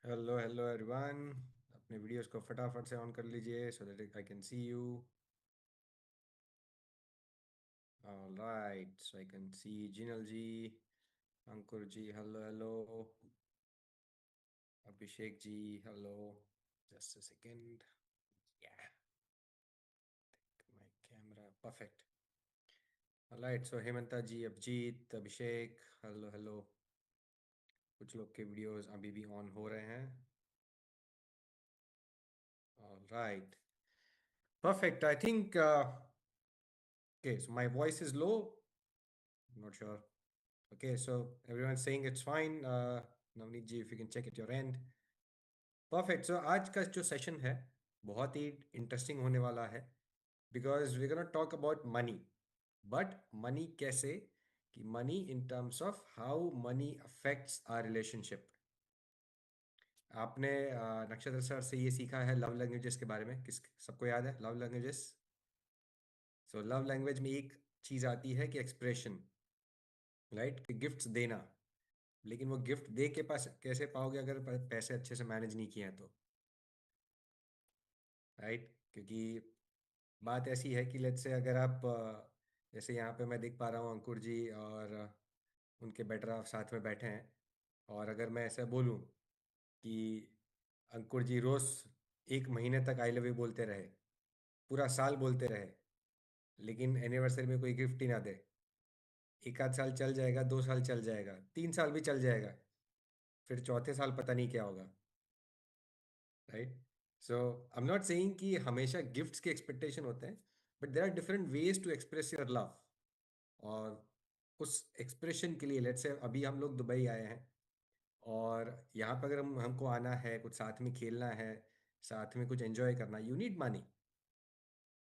Hello hello everyone. अपने videos को फटाफट से ऑन कर लीजिए so that I can see you. All right, so I can see Jinal ji, Ankur ji, hello hello, Abhishek ji, hello. Just a second. Yeah my camera perfect. All right, so Hemanta ji, Abhijit, Abhishek, hello hello. कुछ लोग के videos अभी भी ऑन हो रहे हैं। Alright, perfect. I think okay, so my voice is low. Not sure. Okay, so everyone's saying it's fine. Navneet ji, if you can check at your end. Perfect. So आज का जो session है बहुत ही interesting होने वाला है because we gonna talk about money. But money कैसे? कि money in terms of how money affects our relationship. आपने नक्षत्र सर से ये सीखा है लव लैंग्वेजेस के बारे में। किस सबको याद है love languages? So love language में एक चीज आती है कि एक्सप्रेशन, राइट, कि गिफ्ट्स देना। लेकिन वो गिफ्ट दे के पास कैसे पाओगे अगर पैसे अच्छे से मैनेज नहीं किए हैं तो, राइट? क्योंकि बात ऐसी है कि लेट्स से अगर आप जैसे यहाँ पे मैं देख पा रहा हूँ अंकुर जी और उनके बेटर हाफ साथ में बैठे हैं। और अगर मैं ऐसा बोलूँ कि अंकुर जी रोज एक महीने तक आई लव यू बोलते रहे, पूरा साल बोलते रहे, लेकिन एनिवर्सरी में कोई गिफ्ट ही ना दे, एक आध साल चल जाएगा, 2 साल चल जाएगा, 3 साल भी चल जाएगा, फिर चौथे साल पता नहीं क्या होगा, right? So I am not saying कि हमेशा गिफ्ट्स के एक्सपेक्टेशन होते हैं, but there are different ways to express your love. और उस एक्सप्रेशन के लिए लेट्स से अभी हम लोग दुबई आए हैं और यहाँ पर अगर हमको आना है, कुछ साथ में खेलना है, साथ में कुछ एंजॉय करना, यू नीड मनी।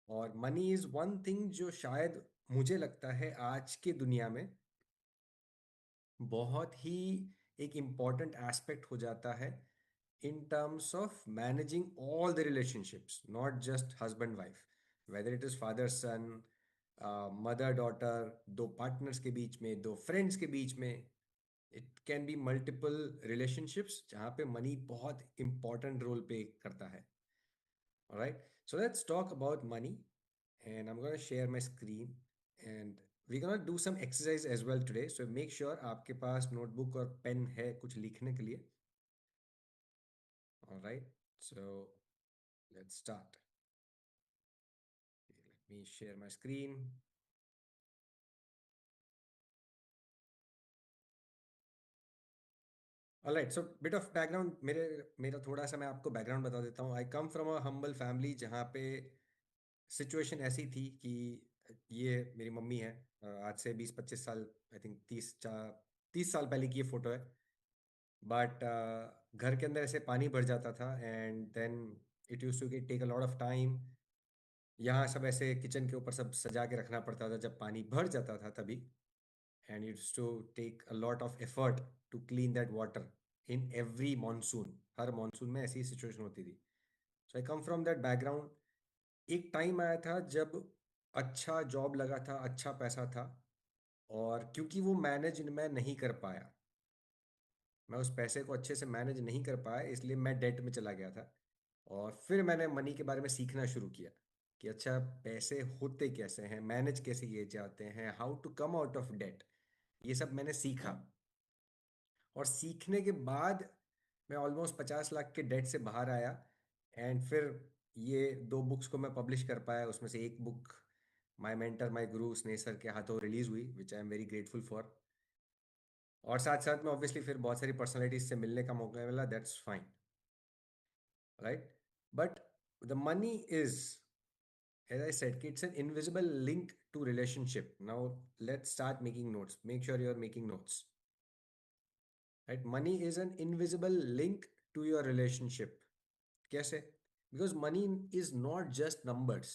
और मनी इज वन थिंग जो शायद मुझे लगता है आज के दुनिया में बहुत ही एक इम्पॉर्टेंट एस्पेक्ट हो जाता है in terms of managing all the relationships, not just husband wife, whether it is father son, mother daughter, दो पार्टनर्स के बीच में, दो फ्रेंड्स के बीच में, it can be multiple relationships जहाँ पे मनी बहुत इंपॉर्टेंट रोल प्ले करता है। Alright, so let's talk about money, and I'm going to share my screen, and we're going to do some exercise as well today, so make sure आपके पास notebook और pen है कुछ लिखने के लिए। Alright, so let's start. Let me share my screen. Alright, so bit of background, मेरे मेरा थोड़ा सा मैं आपको बैकग्राउंड बता देता हूँ। I come from a humble family जहाँ पे सिचुएशन ऐसी थी कि ये मेरी मम्मी है। आज से 20-25 साल, आई थिंक 30 साल पहले की ये फोटो है। बट घर के अंदर ऐसे पानी भर जाता था and then it use to take a lot of time. यहाँ सब ऐसे किचन के ऊपर सब सजा के रखना पड़ता था जब पानी भर जाता था तभी। and it used to take a lot of effort to clean that water in every monsoon। Her monsoon में ऐसी सिचुएशन होती थी। सो आई कम फ्रॉम दैट बैकग्राउंड। एक टाइम आया था जब अच्छा जॉब लगा था, अच्छा पैसा था, और क्योंकि वो मैनेज मैं नहीं कर पाया, मैं उस पैसे को अच्छे से मैनेज नहीं कर पाया, इसलिए मैं डेट में चला गया था। और फिर मैंने मनी के बारे में सीखना शुरू किया कि अच्छा पैसे होते कैसे हैं, मैनेज कैसे किए जाते हैं, how to come out of debt. ये सब मैंने सीखा। और सीखने के बाद मैं ऑलमोस्ट 50 लाख के डेट से बाहर आया। एंड फिर ये दो बुक्स को मैं पब्लिश कर पाया। उसमें से एक बुक माय मेंटर माय गुरु स्नेह सर के हाथों रिलीज हुई, which I am very grateful for. और साथ साथ में ऑब्वियसली फिर बहुत सारी पर्सनालिटीज से मिलने का मौका मिला, that's fine, right? But the money is, as I said, it's an invisible link to relationship. Now let's start making notes. Make sure you're making notes. Right? Money is an invisible link to your relationship. कैसे? Because money is not just numbers.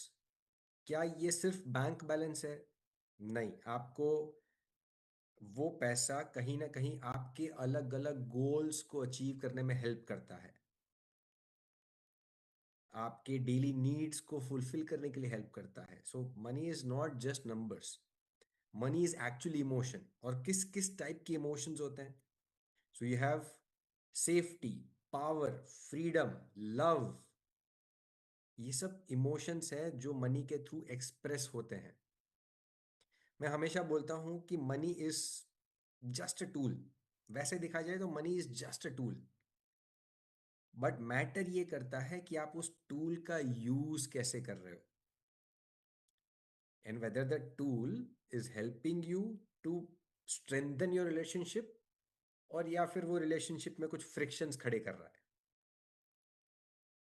क्या ये सिर्फ bank balance है? नहीं, आपको वो पैसा कहीं ना कहीं आपके अलग अलग गोल्स को अचीव करने में हेल्प करता है, आपके डेली नीड्स को फुलफिल करने के लिए हेल्प करता है। So money is not just numbers, money is actually emotion. और किस किस टाइप के इमोशंस होते हैं? So you have safety, power, freedom, love, ये सब इमोशंस है जो मनी के थ्रू एक्सप्रेस होते हैं। मैं हमेशा बोलता हूं कि money is just a tool. वैसे देखा जाए तो money is just a tool, but matter ये करता है कि आप उस टूल का यूज कैसे कर रहे हो, and whether the tool is helping you to strengthen your relationship, और या फिर वो रिलेशनशिप में कुछ फ्रिक्शंस खड़े कर रहा है,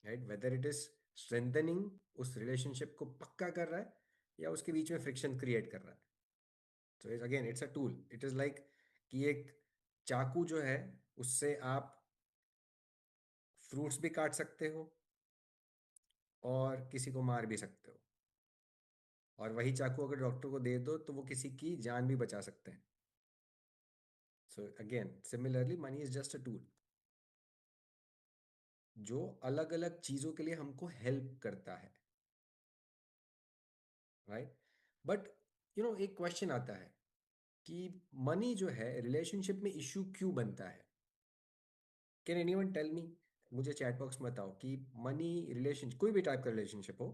right? Whether it is strengthening, उस रिलेशनशिप को पक्का कर रहा है, या उसके बीच में फ्रिक्शन क्रिएट कर रहा है। तो it again it's a tool, it is like कि एक चाकू जो है, उससे आप फ्रूट्स भी काट सकते हो और किसी को मार भी सकते हो, और वही चाकू अगर डॉक्टर को दे दो तो वो किसी की जान भी बचा सकते हैं। So again similarly money is just a tool जो अलग अलग चीजों के लिए हमको हेल्प करता है, राइट? बट एक क्वेश्चन आता है कि मनी जो है रिलेशनशिप में इश्यू क्यों बनता है? Can anyone tell me? मुझे चैट बॉक्स में बताओ कि मनी रिलेशन, कोई भी टाइप का रिलेशनशिप हो,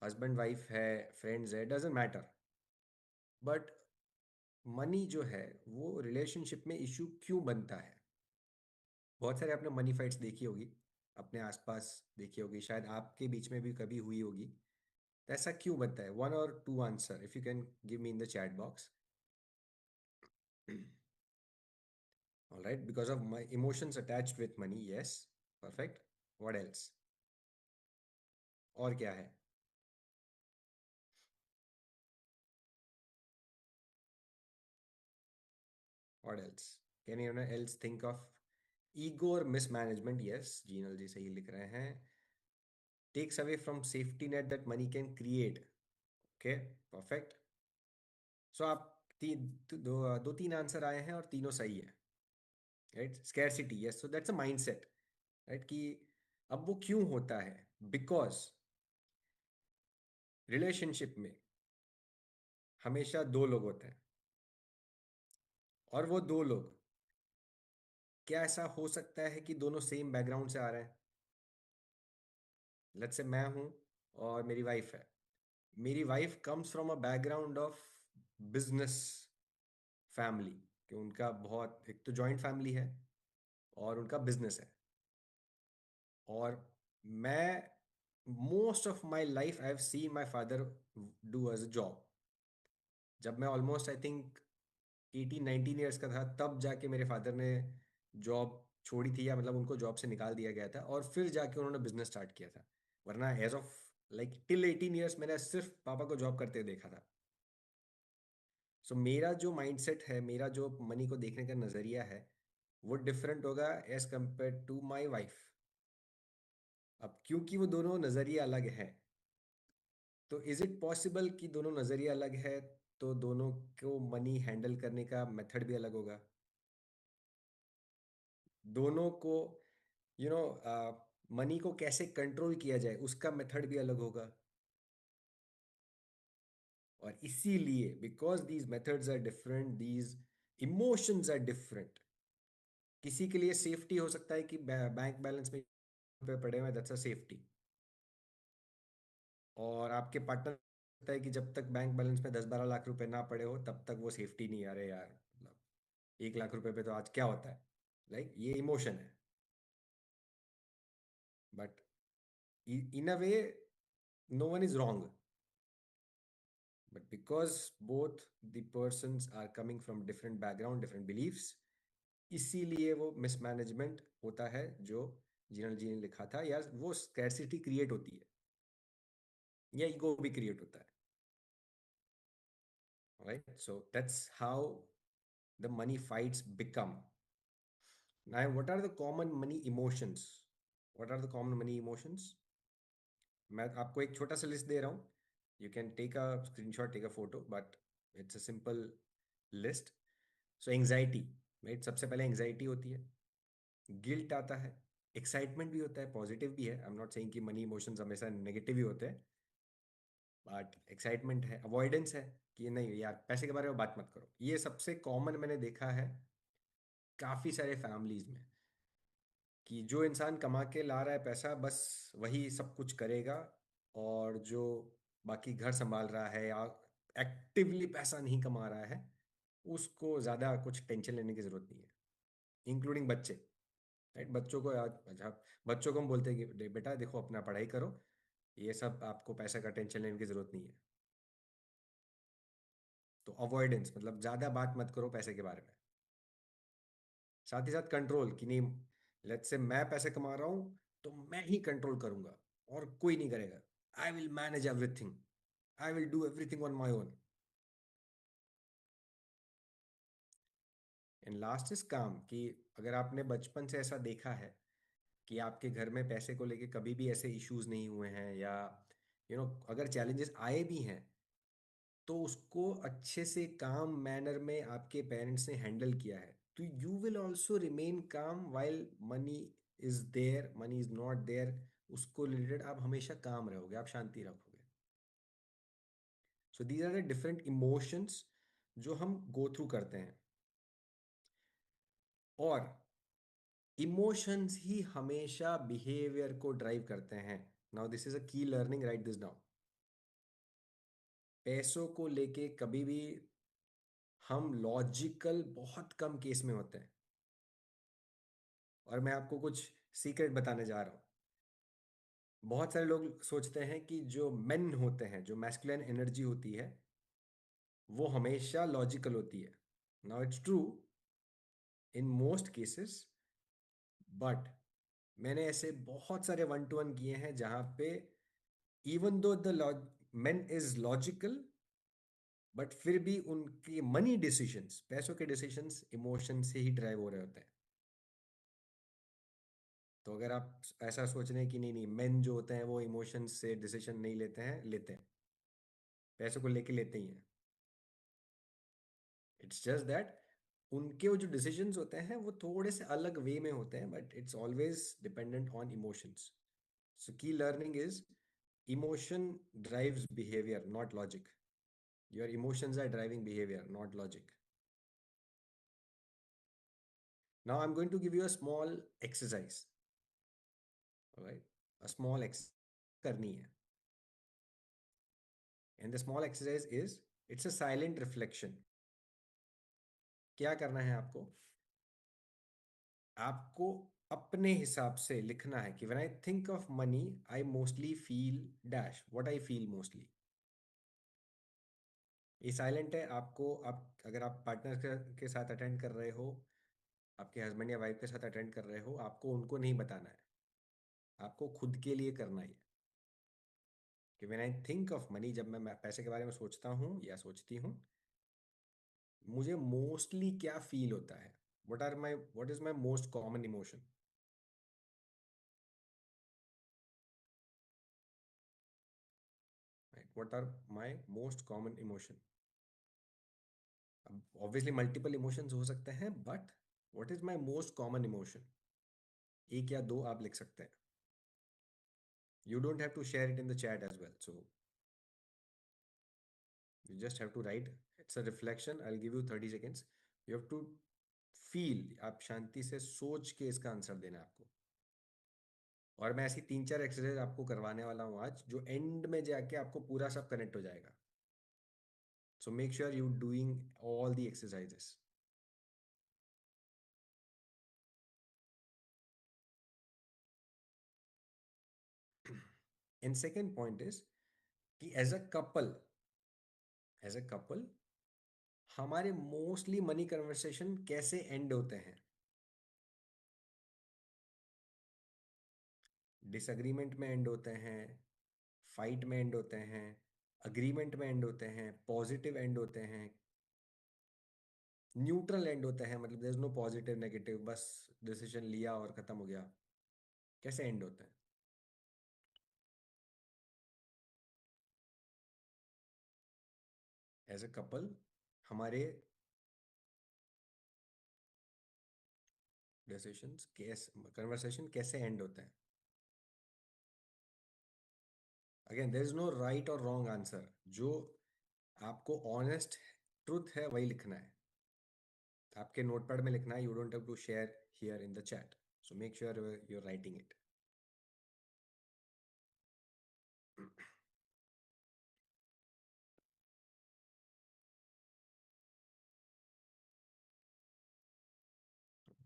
हस्बैंड वाइफ है, फ्रेंड्स है, डजेंट मैटर, बट मनी जो है वो रिलेशनशिप में इश्यू क्यों बनता है? बहुत सारे आपने मनी फाइट्स देखी होगी, अपने आसपास देखी होगी, शायद आपके बीच में भी कभी हुई होगी। तो ऐसा क्यों बनता है? वन और two answer if you can give me in the chat box. All right, because of my emotions attached with money, yes, perfect. What else? और क्या है? What else? Can anyone else think of? Ego और mismanagement, yes, Jinal ji सही लिख रहे हैं। Takes away from safety net that money can create, okay, perfect. So आप दो तीन आंसर आए हैं और तीनों सही है, right? Scarcity, yes, so that's a mindset, right? कि अब वो क्यों होता है? बिकॉज रिलेशनशिप में हमेशा दो लोग होते हैं, और वो दो लोग, क्या ऐसा हो सकता है कि दोनों सेम बैकग्राउंड से आ रहे हैं? लेट्स से मैं हूं और मेरी वाइफ है। मेरी wife comes from a background of business family, कि उनका बहुत, एक तो जॉइंट फैमिली है और उनका बिजनेस है। और मैं most of my life I have seen my father do as a job. जब मैं ऑलमोस्ट आई थिंक 18-19 ईयर्स का था, तब जाके मेरे फादर ने जॉब छोड़ी थी, या मतलब उनको जॉब से निकाल दिया गया था, और फिर जाके उन्होंने बिजनेस स्टार्ट किया था। वरना age of like till 18 years मैंने सिर्फ पापा को जॉब करते हुए देखा था। सो मेरा जो माइंडसेट है, मेरा जो मनी को देखने का नजरिया है, वो डिफरेंट होगा as compare to my wife. अब क्योंकि वो दोनों नजरिए अलग है, तो इज इट पॉसिबल कि दोनों नजरिए अलग है तो दोनों को मनी हैंडल करने का मेथड भी अलग होगा? दोनों को यू नो मनी को कैसे कंट्रोल किया जाए उसका मेथड भी अलग होगा। और इसीलिए because these methods are different, these emotions are different. किसी के लिए सेफ्टी हो सकता है कि बैंक बैलेंस में रुपए पड़े हुए, दैट्स अ सेफ्टी। और आपके पार्टनर लगता है कि जब तक बैंक बैलेंस में 10-12 लाख रुपए ना पड़े हो तब तक वो सेफ्टी नहीं। अरे यार, मतलब 1 लाख रुपए पे तो आज क्या होता है, लाइक ये इमोशन है। But in a way no one is wrong, but because both the persons are coming from different background, different beliefs, इसीलिए वो मिसमैनेजमेंट होता है जो जिनल जी ने लिखा था, या वो स्कैरसिटी क्रिएट होती है, या ईगो भी क्रिएट होता है, right? So that's how the money fights become. Now what are the common money emotions? What are the common money emotions? मैं आपको एक छोटा सा लिस्ट दे रहा हूँ, you can take a screenshot, take a photo, but it's a simple list. So anxiety, right? सबसे पहले एंजाइटी होती है। गिल्ट आता है। एक्साइटमेंट भी होता है, पॉजिटिव भी है, आई एम नॉट सेइंग कि मनी इमोशंस हमेशा नेगेटिव ही होते हैं, बट एक्साइटमेंट है। अवॉइडेंस है कि नहीं यार पैसे के बारे में बात मत करो, ये सबसे कॉमन मैंने देखा है काफ़ी सारे फैमिलीज में, कि जो इंसान कमा के ला रहा है पैसा बस वही सब कुछ करेगा, और जो बाकी घर संभाल रहा है या एक्टिवली पैसा नहीं कमा रहा है उसको ज़्यादा कुछ टेंशन लेने की ज़रूरत नहीं है, इंक्लूडिंग बच्चे। राइट, बच्चों को आज अच्छा, बच्चों को हम बोलते हैं कि बेटा देखो अपना पढ़ाई करो, ये सब आपको पैसा का टेंशन लेने की ज़रूरत नहीं है। तो अवॉइडेंस मतलब ज़्यादा बात मत करो पैसे के बारे में। साथ ही साथ कंट्रोल कि नहीं, लेट्स से मैं पैसे कमा रहा हूँ तो मैं ही कंट्रोल करूंगा और कोई नहीं करेगा। I will manage everything, I will do everything on my own. And last is काम, कि अगर आपने बचपन से ऐसा देखा है कि आपके घर में पैसे को लेके कभी भी ऐसे इश्यूज नहीं हुए हैं, या अगर चैलेंजेस आए भी हैं तो उसको अच्छे से काम मैनर में आपके पेरेंट्स ने हैंडल किया है, तो you will also remain calm while money is there, money is not there. उसको रिलेटेड आप हमेशा काम रहोगे, आप शांति रखोगे। So these are the different emotions जो हम गो थ्रू करते हैं, और इमोशंस ही हमेशा बिहेवियर को ड्राइव करते हैं। नाउ दिस इज अ की लर्निंग, राइट दिस डाउन। पैसों को लेके कभी भी हम लॉजिकल बहुत कम केस में होते हैं। और मैं आपको कुछ सीक्रेट बताने जा रहा हूँ। बहुत सारे लोग सोचते हैं कि जो मेन होते हैं, जो मैस्कुलिन एनर्जी होती है, वो हमेशा लॉजिकल होती है। Now it's true in most cases, but मैंने ऐसे बहुत सारे वन टू वन किए हैं जहां पे even though the main is logical, but फिर भी उनके मनी डिसीजंस, पैसों के डिसीजंस इमोशन से ही ड्राइव हो रहे होते हैं। तो अगर आप ऐसा सोच रहे हैं कि नहीं नहीं मेन जो होते हैं वो इमोशन से डिसीजन नहीं लेते हैं, लेते हैं, पैसों को लेके लेते ही हैं। इट्स जस्ट दैट उनके वो जो डिसीजंस होते हैं वो थोड़े से अलग वे में होते हैं, but it's always dependent on emotions. So key learning is emotion drives behavior, not logic. Your emotions are driving behavior, not logic. Now I'm going to give you a small exercise. All right, a small करनी है, and the small exercise is, it's a silent reflection. क्या करना है आपको? आपको अपने हिसाब से लिखना है कि when I think of money I mostly feel dash, what I feel mostly। ये साइलेंट है, आपको आप अगर आप पार्टनर के साथ अटेंड कर रहे हो, आपके हस्बैंड या वाइफ के साथ अटेंड कर रहे हो, आपको उनको नहीं बताना है, आपको खुद के लिए करना है कि when I think of money, जब मैं पैसे के बारे में सोचता हूँ या सोचती हूँ, मुझे मोस्टली क्या फील होता है, what is my most common emotion. Right, what are my most common emotion. अब ऑब्वियसली मल्टीपल इमोशंस हो सकते हैं, but what is my most common emotion, एक या दो आप लिख सकते हैं। You don't have to share it in the chat as well, so you just have to write. It's a reflection, I'll give you 30 seconds. You have to feel, आप शांति से सोच के इसका आंसर देना है आपको। और मैं ऐसी तीन चार एक्सरसाइज आपको करवाने वाला हूँ आज, जो एंड में जाके आपको पूरा सब कनेक्ट हो जाएगा। So make sure you doing all the exercises. And second point is कि एज अ कपल हमारे मोस्टली मनी कन्वर्सेशन कैसे एंड होते हैं? डिसएग्रीमेंट में एंड होते हैं, फाइट में एंड होते हैं, अग्रीमेंट में एंड होते हैं, पॉजिटिव एंड होते हैं, न्यूट्रल एंड होते हैं, मतलब there is no positive negative, बस डिसीजन लिया और खत्म हो गया। कैसे एंड होते हैं? एज अ कपल हमारे डिसीजंस कैसे, कन्वर्सेशन कैसे एंड होते हैं? Again there is no right और रॉन्ग आंसर, जो आपको ऑनेस्ट ट्रुथ है वही लिखना है, आपके नोटपैड में लिखना है। You don't have to share here in the chat. So make sure you're writing it.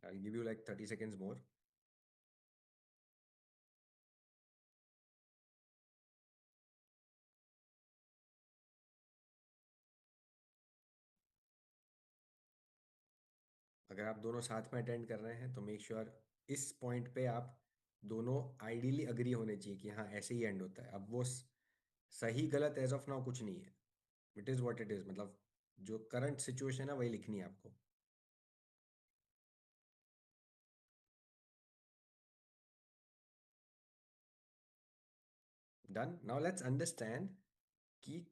I'll give you like 30 seconds more. अगर आप दोनों साथ में अटेंड कर रहे हैं तो मेक श्योर इस पॉइंट पे आप दोनों आइडियली अग्री होने चाहिए कि हाँ ऐसे ही एंड होता है। अब वो सही गलत एज ऑफ नाउ कुछ नहीं है। It is what it is, मतलब जो करंट सिचुएशन है वही लिखनी है आपको। डन। नाउ लेट्स अंडरस्टैंड कि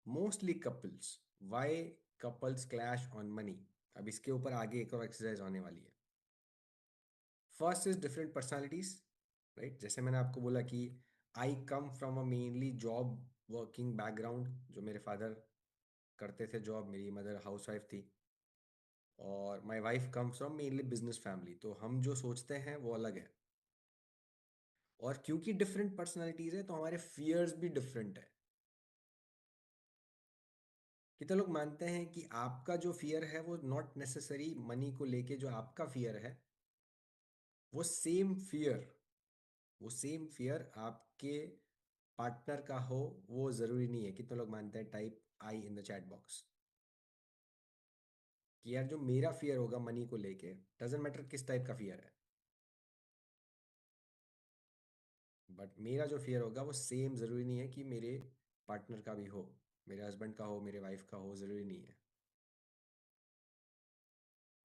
mostly couples, why couples clash on money. अब इसके ऊपर आगे एक और एक्सरसाइज होने वाली है। First is different personalities, right? जैसे मैंने आपको बोला कि I come from a mainly job working background, जो मेरे फादर करते थे जॉब, मेरी मदर हाउस वाइफ थी, और my wife come from mainly business family. तो हम जो सोचते हैं वो अलग है। और क्योंकि डिफरेंट पर्सनालिटीज है तो हमारे फियर्स भी डिफरेंट है। कितने लोग मानते हैं कि आपका जो फियर है वो नॉट नेसेसरी मनी को लेके, जो आपका फियर है वो सेम फियर, वो सेम फियर आपके पार्टनर का हो, वो जरूरी नहीं है। कितने लोग मानते हैं? Type I in the chat box कि यार जो मेरा फियर होगा मनी को लेके, डजेंट मैटर किस टाइप का फियर है, बट मेरा जो फियर होगा वो सेम जरूरी नहीं है कि मेरे पार्टनर का भी हो, मेरे हस्बैंड का हो, मेरे वाइफ का हो, जरूरी नहीं है।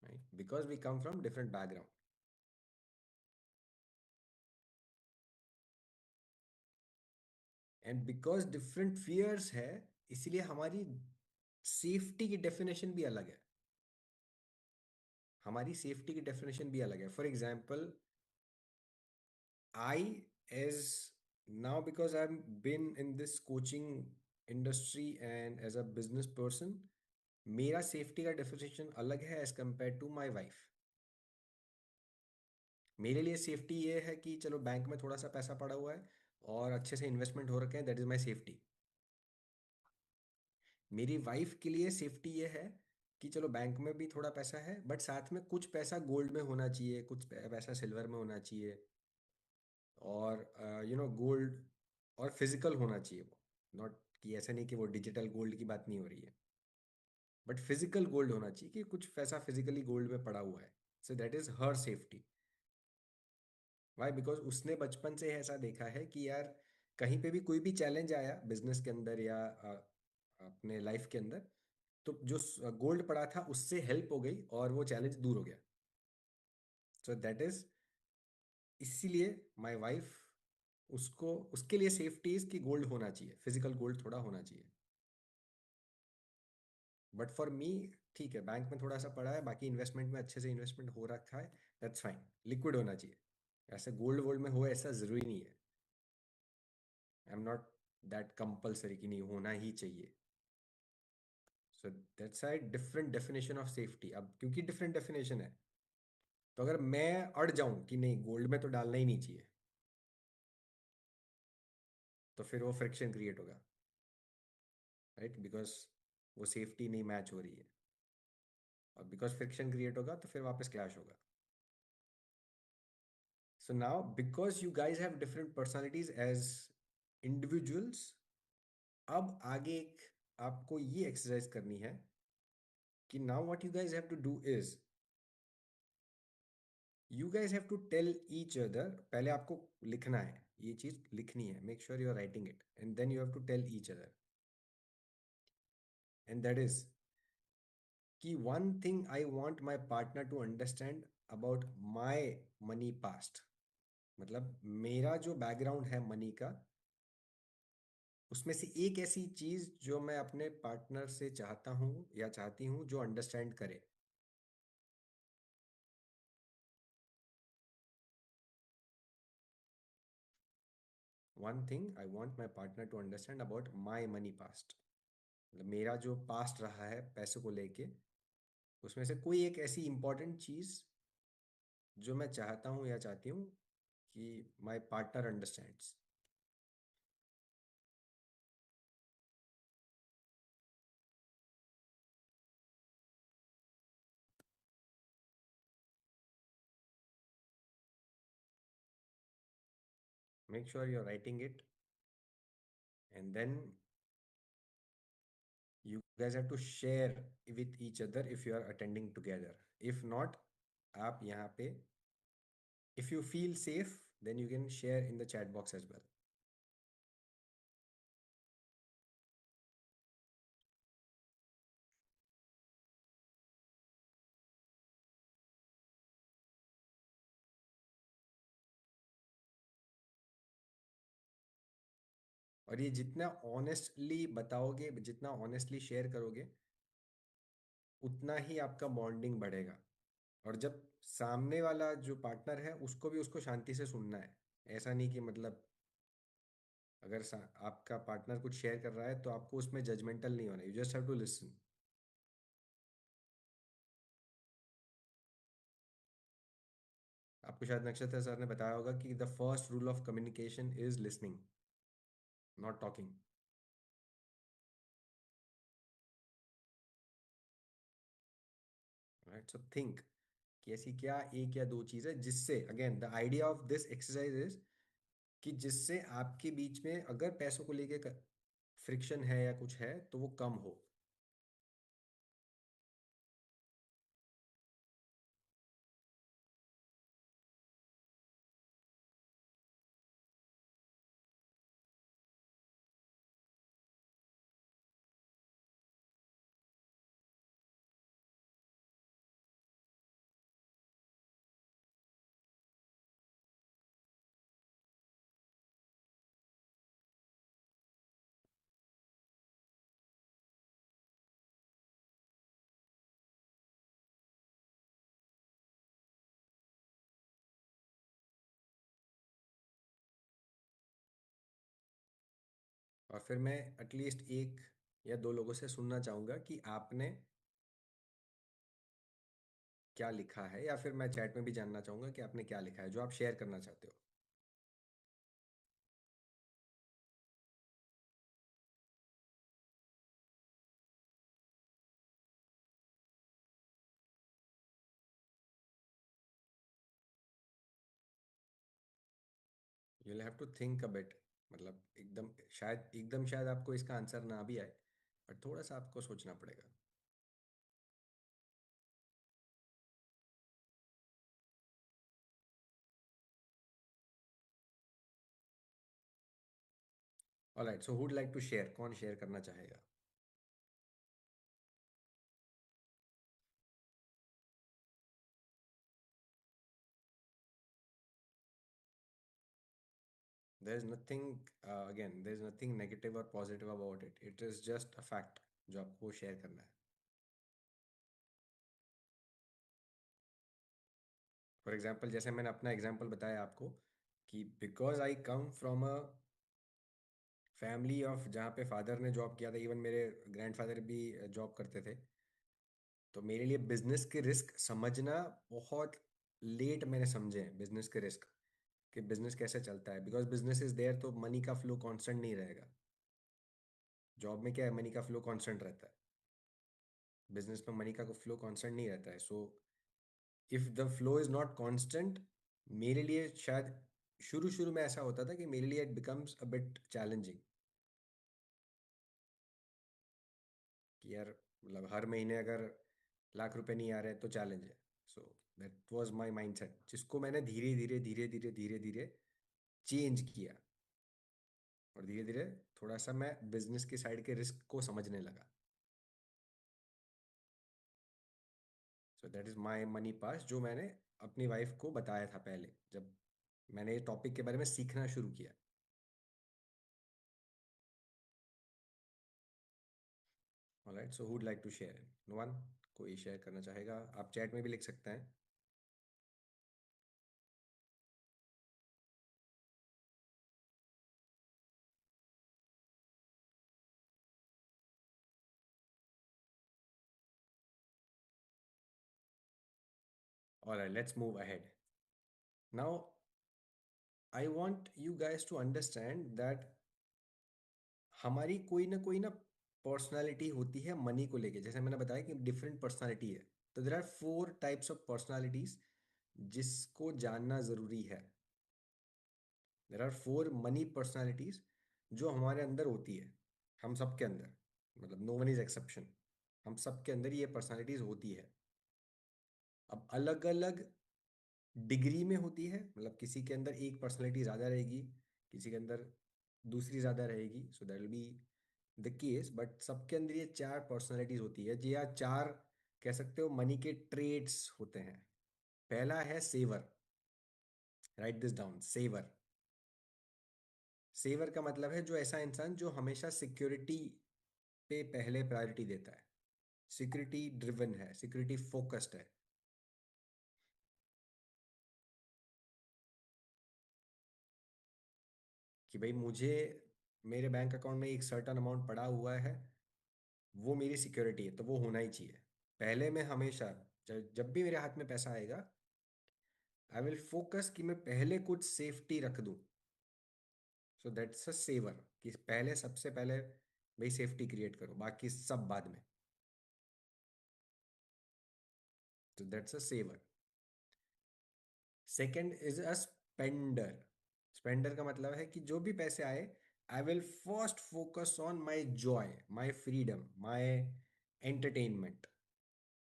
Right? Because we come from different background and because different fears है, इसलिए हमारी सेफ्टी की डेफिनेशन भी अलग है। हमारी सेफ्टी की डेफिनेशन भी अलग है। For example, I as now, because I been in this coaching industry and as a business person, मेरा सेफ्टी का डेफिनेशन अलग है as compare to my wife. मेरे लिए सेफ्टी ये है कि चलो बैंक में थोड़ा सा पैसा पड़ा हुआ है और अच्छे से इन्वेस्टमेंट हो रखे हैं, दैट इज माई सेफ्टी। मेरी वाइफ के लिए सेफ्टी ये है कि चलो बैंक में भी थोड़ा पैसा है बट साथ में कुछ पैसा गोल्ड में होना चाहिए, कुछ पैसा सिल्वर में होना चाहिए, और गोल्ड, और फिजिकल होना चाहिए वो। नॉट कि ऐसा नहीं कि वो डिजिटल गोल्ड की बात नहीं हो रही है, बट फिजिकल गोल्ड होना चाहिए कि कुछ पैसा फिजिकली गोल्ड में पड़ा हुआ है। So that is her safety. Why? Because उसने बचपन से ऐसा देखा है कि यार कहीं पे भी कोई भी चैलेंज आया बिजनेस के अंदर या अपने लाइफ के अंदर, तो जो गोल्ड पड़ा था उससे हेल्प हो गई और वो चैलेंज दूर हो गया। सो दैट इज, इसीलिए माय वाइफ, उसको उसके लिए सेफ्टी इज कि गोल्ड होना चाहिए, फिजिकल गोल्ड थोड़ा होना चाहिए। बट फॉर मी, ठीक है बैंक में थोड़ा सा पड़ा है, बाकी इन्वेस्टमेंट में अच्छे से इन्वेस्टमेंट हो रखा है, दैट्स फाइन। लिक्विड होना चाहिए, ऐसे गोल्ड वोल्ड में हो ऐसा जरूरी नहीं है। आई एम नॉट दैट कंपल्सरी कि नहीं होना ही चाहिए। So that's I different definition of safety. अब क्योंकि डिफरेंट डेफिनेशन है, तो अगर मैं अड़ जाऊं कि नहीं गोल्ड में तो डालना ही नहीं चाहिए, तो फिर वो फ्रिक्शन क्रिएट होगा, राइट? बिकॉज वो सेफ्टी नहीं मैच हो रही है, और बिकॉज फ्रिक्शन क्रिएट होगा तो फिर वापस क्लैश होगा। So now because you guys have different personalities as individuals, अब आगे एक आपको ये एक्सरसाइज करनी है कि now what you guys have to do is, you guys have to tell each other. पहले आपको लिखना है, ये चीज लिखनी है, make sure you are writing it, and then you have to tell each other, and that is कि one thing I want my partner to understand about my money past. मतलब मेरा जो बैकग्राउंड है मनी का, उसमें से एक ऐसी चीज जो मैं अपने पार्टनर से चाहता हूँ या चाहती हूँ जो अंडरस्टैंड करे। One thing I want my partner to understand about my money past, मतलब मेरा जो पास्ट रहा है पैसों को लेके, उसमें से कोई एक ऐसी इंपॉर्टेंट चीज जो मैं चाहता हूँ या चाहती हूँ कि my partner understands. Make sure you are writing it and then you guys have to share with each other if you are attending together. If not, आप यहाँ पे, if you feel safe, then you can share in the chat box as well. और ये जितना honestly बताओगे, जितना honestly share करोगे, उतना ही आपका बॉन्डिंग बढ़ेगा। और जब सामने वाला जो पार्टनर है उसको भी उसको शांति से सुनना है। ऐसा नहीं कि मतलब अगर आपका पार्टनर कुछ शेयर कर रहा है तो आपको उसमें जजमेंटल नहीं होना, you just have to listen. आपको शायद नक्षत्र सर ने बताया होगा कि the first rule of communication is listening, not talking. Right, so think कि ऐसी क्या एक या दो चीज़ है जिससे, again the idea of this exercise is कि जिससे आपके बीच में अगर पैसों को लेके फ्रिक्शन है या कुछ है तो वो कम हो। और फिर मैं एटलीस्ट एक या दो लोगों से सुनना चाहूंगा कि आपने क्या लिखा है, या फिर मैं चैट में भी जानना चाहूंगा कि आपने क्या लिखा है जो आप शेयर करना चाहते हो। You will have to think a bit, मतलब एकदम शायद आपको इसका आंसर ना भी आए, बट थोड़ा सा आपको सोचना पड़ेगा। Alright, so would like to share, कौन शेयर करना चाहेगा? देयर इज नथिंग नेगेटिव और positive about it, it is just a fact जो आपको शेयर करना है। फॉर एग्जाम्पल, जैसे मैंने अपना एग्जाम्पल बताया आपको कि because I come from a family of जहाँ पे फादर ने जॉब किया था, इवन मेरे ग्रैंडफादर भी जॉब करते थे, तो मेरे लिए बिजनेस के रिस्क समझना बहुत लेट मैंने समझे हैं। बिजनेस के रिस्क कि बिजनेस कैसे चलता है, बिकॉज बिजनेस इज देयर तो मनी का फ्लो कांस्टेंट नहीं रहेगा। जॉब में क्या है, मनी का फ्लो कांस्टेंट रहता है। बिजनेस में मनी का फ्लो कांस्टेंट नहीं रहता है। So if the flow is not constant, मेरे लिए शायद शुरू शुरू में ऐसा होता था कि मेरे लिए it becomes a bit challenging कि यार मतलब हर महीने अगर लाख रुपए नहीं आ रहे तो चैलेंज है। So that was my mindset, जिसको मैंने धीरे धीरे धीरे धीरे धीरे धीरे चेंज किया। और धीरे धीरे थोड़ा सा मैं बिजनेस की साइड के रिस्क को समझने लगा। So that is my money pass, जो मैंने अपनी वाइफ को बताया था पहले जब मैंने ये टॉपिक के बारे में सीखना शुरू किया। Alright, so would like to share? No one? कोई शेयर करना चाहेगा? आप चैट में भी लिख सकते हैं। Alright, let's move ahead. Now I want you guys to understand that हमारी कोई ना पर्सनालिटी होती है मनी को लेके। जैसे मैंने बताया कि डिफरेंट पर्सनालिटी है, तो there are 4 types of personalities जिसको जानना जरूरी है। देर आर 4 मनी पर्सनालिटीज जो हमारे अंदर होती है, हम सबके अंदर, मतलब नो वन इज एक्सेप्शन, हम सबके अंदर ये पर्सनालिटीज होती है। अब अलग अलग डिग्री में होती है, मतलब किसी के अंदर एक पर्सनालिटी ज़्यादा रहेगी, किसी के अंदर दूसरी ज़्यादा रहेगी, so that will be the case. But सबके अंदर ये 4 पर्सनालिटीज होती है जी, या 4 कह सकते हो मनी के ट्रेड्स होते हैं। पहला है saver. Write this down, saver. Saver का मतलब है जो ऐसा इंसान जो हमेशा सिक्योरिटी पे पहले प्रायोरिटी देता है, सिक्योरिटी ड्रिवन है, सिक्योरिटी फोकस्ड है। कि भाई मुझे मेरे बैंक अकाउंट में एक सर्टन अमाउंट पड़ा हुआ है, वो मेरी सिक्योरिटी है, तो वो होना ही चाहिए। पहले मैं हमेशा, जब भी मेरे हाथ में पैसा आएगा, आई विल फोकस कि मैं पहले कुछ सेफ्टी रख दूं। सो दैट्स अ सेवर, कि पहले सबसे पहले भाई सेफ्टी क्रिएट करो, बाकी सब बाद में। तो that's a saver. Second is a spender. Spender का मतलब है कि जो भी पैसे आए, I will first focus on my joy, my freedom, my entertainment,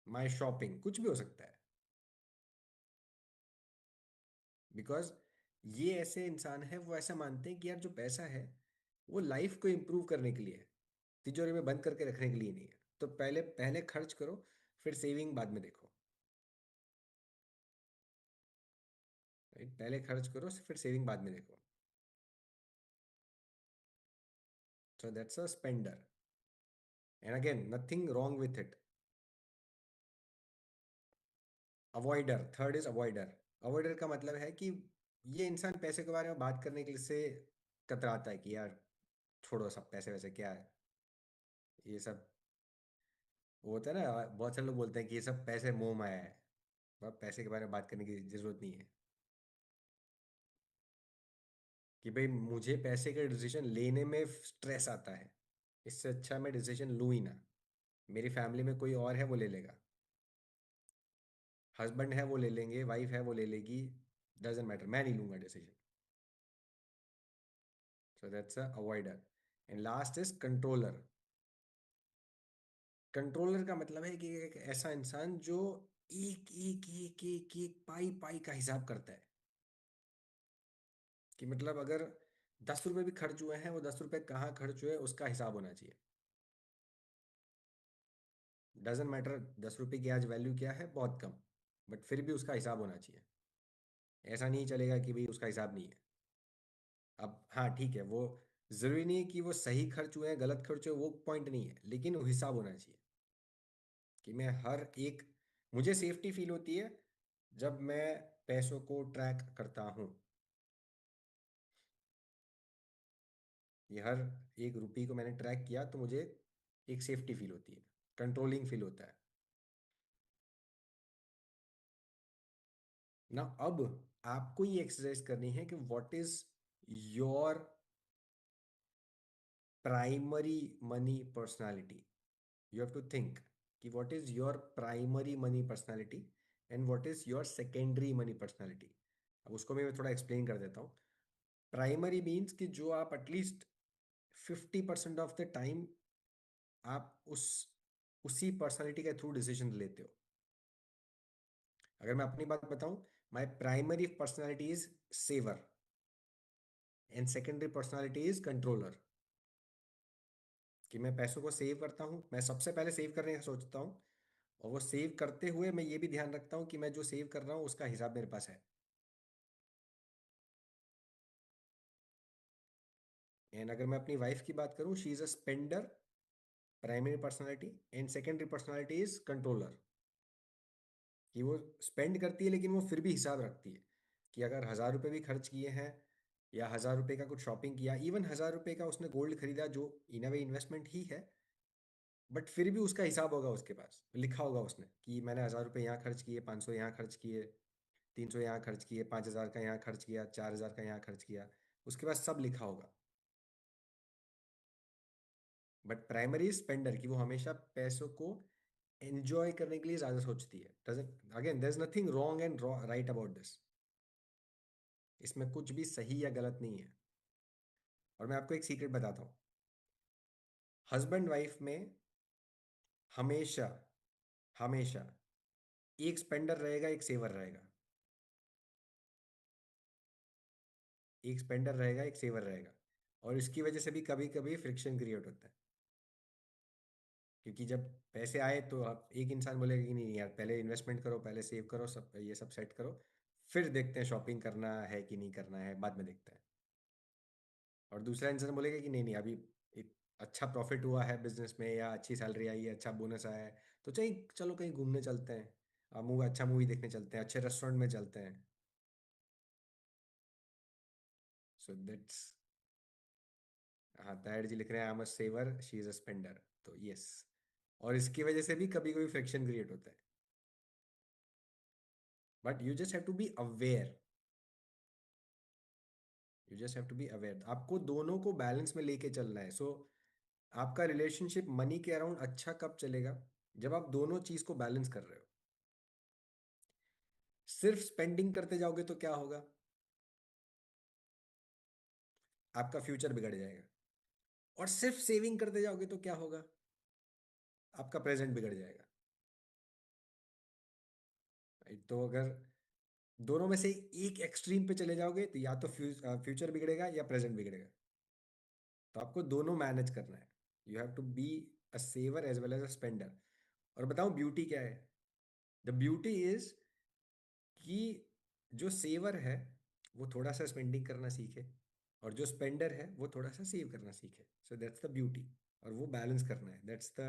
my shopping, कुछ भी हो सकता है। बिकॉज ये ऐसे इंसान है, वो ऐसा मानते हैं कि यार जो पैसा है वो लाइफ को इम्प्रूव करने के लिए है, तिजोरी में बंद करके रखने के लिए नहीं है। तो पहले पहले खर्च करो, फिर सेविंग बाद में देखो। राइट, पहले खर्च करो फिर सेविंग बाद में देखो। So that's a spender, and again nothing wrong with it. Avoider, third is avoider. Avoider का मतलब है कि ये इंसान पैसे के बारे में बात करने के लिए से कतराता है कि यार छोड़ो, सब पैसे वैसे क्या है, ये सब। वो होता है ना, बहुत सारे लोग बोलते हैं कि ये सब पैसे मोह माया है, अब पैसे के बारे में बात करने की जरूरत नहीं है। कि भाई मुझे पैसे का डिसीजन लेने में स्ट्रेस आता है, इससे अच्छा मैं डिसीजन लूँ ही ना, मेरी फैमिली में कोई और है वो ले लेगा, हस्बैंड है वो ले लेंगे, वाइफ है वो ले लेगी, डजेंट मैटर, मैं नहीं लूंगा decision. So that's a avoider. And last is controller. Controller का मतलब है कि एक ऐसा इंसान जो एक एक एक एक एक पाई पाई का हिसाब करता है। कि मतलब अगर 10 रुपए भी खर्च हुए हैं, वो 10 रुपए कहाँ खर्च हुए उसका हिसाब होना चाहिए। डजेंट मैटर 10 रुपए की आज वैल्यू क्या है, बहुत कम, बट फिर भी उसका हिसाब होना चाहिए। ऐसा नहीं चलेगा कि भाई उसका हिसाब नहीं है। अब हाँ ठीक है, वो जरूरी नहीं है कि वो सही खर्च हुए हैं गलत खर्च हुए, वो पॉइंट नहीं है, लेकिन वो हिसाब होना चाहिए। कि मैं हर एक, मुझे सेफ्टी फील होती है जब मैं पैसों को ट्रैक करता हूँ। ये हर एक रुपये को मैंने ट्रैक किया तो मुझे एक सेफ्टी फील होती है, कंट्रोलिंग फील होता है। ना अब आपको ये एक्सरसाइज करनी है कि what is your primary money personality. You have to think कि what is your primary money personality and what is your secondary money personality. अब उसको मैं थोड़ा एक्सप्लेन कर देता हूँ। प्राइमरी मीन्स कि जो आप एटलीस्ट 50% ऑफ द टाइम आप उसी पर्सनालिटी के थ्रू डिसीजन लेते हो। अगर मैं अपनी बात बताऊं, my primary personality is saver and secondary personality is controller. कि मैं पैसों को सेव करता हूँ, मैं सबसे पहले सेव करने का सोचता हूँ, और वो सेव करते हुए मैं ये भी ध्यान रखता हूँ कि मैं जो सेव कर रहा हूँ उसका हिसाब मेरे पास है। एंड अगर मैं अपनी वाइफ की बात करूँ, she is a spender, primary personality, and secondary personality is controller. कि वो स्पेंड करती है लेकिन वो फिर भी हिसाब रखती है। कि अगर 1000 रुपये भी खर्च किए हैं, या 1000 रुपये का कुछ शॉपिंग किया, इवन 1000 रुपये का उसने गोल्ड खरीदा जो इन अ वे इन्वेस्टमेंट ही है, बट फिर भी उसका हिसाब होगा, उसके पास लिखा होगा उसने कि मैंने 1000 रुपये यहाँ खर्च किए, 500 यहाँ खर्च किए। 300 यहाँ खर्च किए, 5,000 का यहाँ खर्च किया, 4,000 का यहाँ खर्च किया, उसके बाद सब लिखा होगा। बट प्राइमरी स्पेंडर की वो हमेशा पैसों को एंजॉय करने के लिए ज्यादा सोचती है। Doesn't, again there is nothing wrong and right about this, इसमें कुछ भी सही या गलत नहीं है। और मैं आपको एक सीक्रेट बताता हूँ, हस्बैंड वाइफ में हमेशा, हमेशा एक स्पेंडर रहेगा, एक सेवर रहेगा। एक स्पेंडर रहेगा, एक सेवर रहेगा। और इसकी वजह से भी कभी कभी फ्रिक्शन क्रिएट होता है, क्योंकि जब पैसे आए तो आप, एक इंसान बोलेगा कि नहीं नहीं यार, पहले इन्वेस्टमेंट करो, पहले सेव करो, सब ये सब सेट करो, फिर देखते हैं शॉपिंग करना है कि नहीं करना है, बाद में देखते हैं। और दूसरा इंसान बोलेगा कि नहीं नहीं, अभी एक अच्छा प्रॉफिट हुआ है बिजनेस में, या अच्छी सैलरी आई है, अच्छा बोनस आया है, तो चाहिए चलो कहीं घूमने चलते हैं, मूवी, अच्छा मूवी देखने चलते हैं, अच्छे रेस्टोरेंट में चलते हैं। सो दैट्स, हाँ तायड़ जी लिख रहे हैं I am a saver she is a spender, तो यस। और इसकी वजह से भी कभी कभी फ्रिक्शन क्रिएट होता है, but you just have to be aware. You just have to be aware, आपको दोनों को बैलेंस में लेके चलना है। सो आपका रिलेशनशिप मनी के अराउंड अच्छा कब चलेगा, जब आप दोनों चीज को बैलेंस कर रहे हो। सिर्फ स्पेंडिंग करते जाओगे तो क्या होगा, आपका फ्यूचर बिगड़ जाएगा। और सिर्फ सेविंग करते जाओगे तो क्या होगा, आपका प्रेजेंट बिगड़ जाएगा। Right? तो अगर दोनों में से एक एक्सट्रीम पे चले जाओगे तो या तो फ्यूचर बिगड़ेगा या प्रेजेंट बिगड़ेगा। तो आपको दोनों मैनेज करना है। You have to be a saver as well as a spender. और बताऊं ब्यूटी क्या है, द ब्यूटी इज कि जो सेवर है वो थोड़ा सा स्पेंडिंग करना सीखे, और जो स्पेंडर है वो थोड़ा सा सेव करना सीखे। सो दैट्स द ब्यूटी। और वो बैलेंस करना है, दैट्स द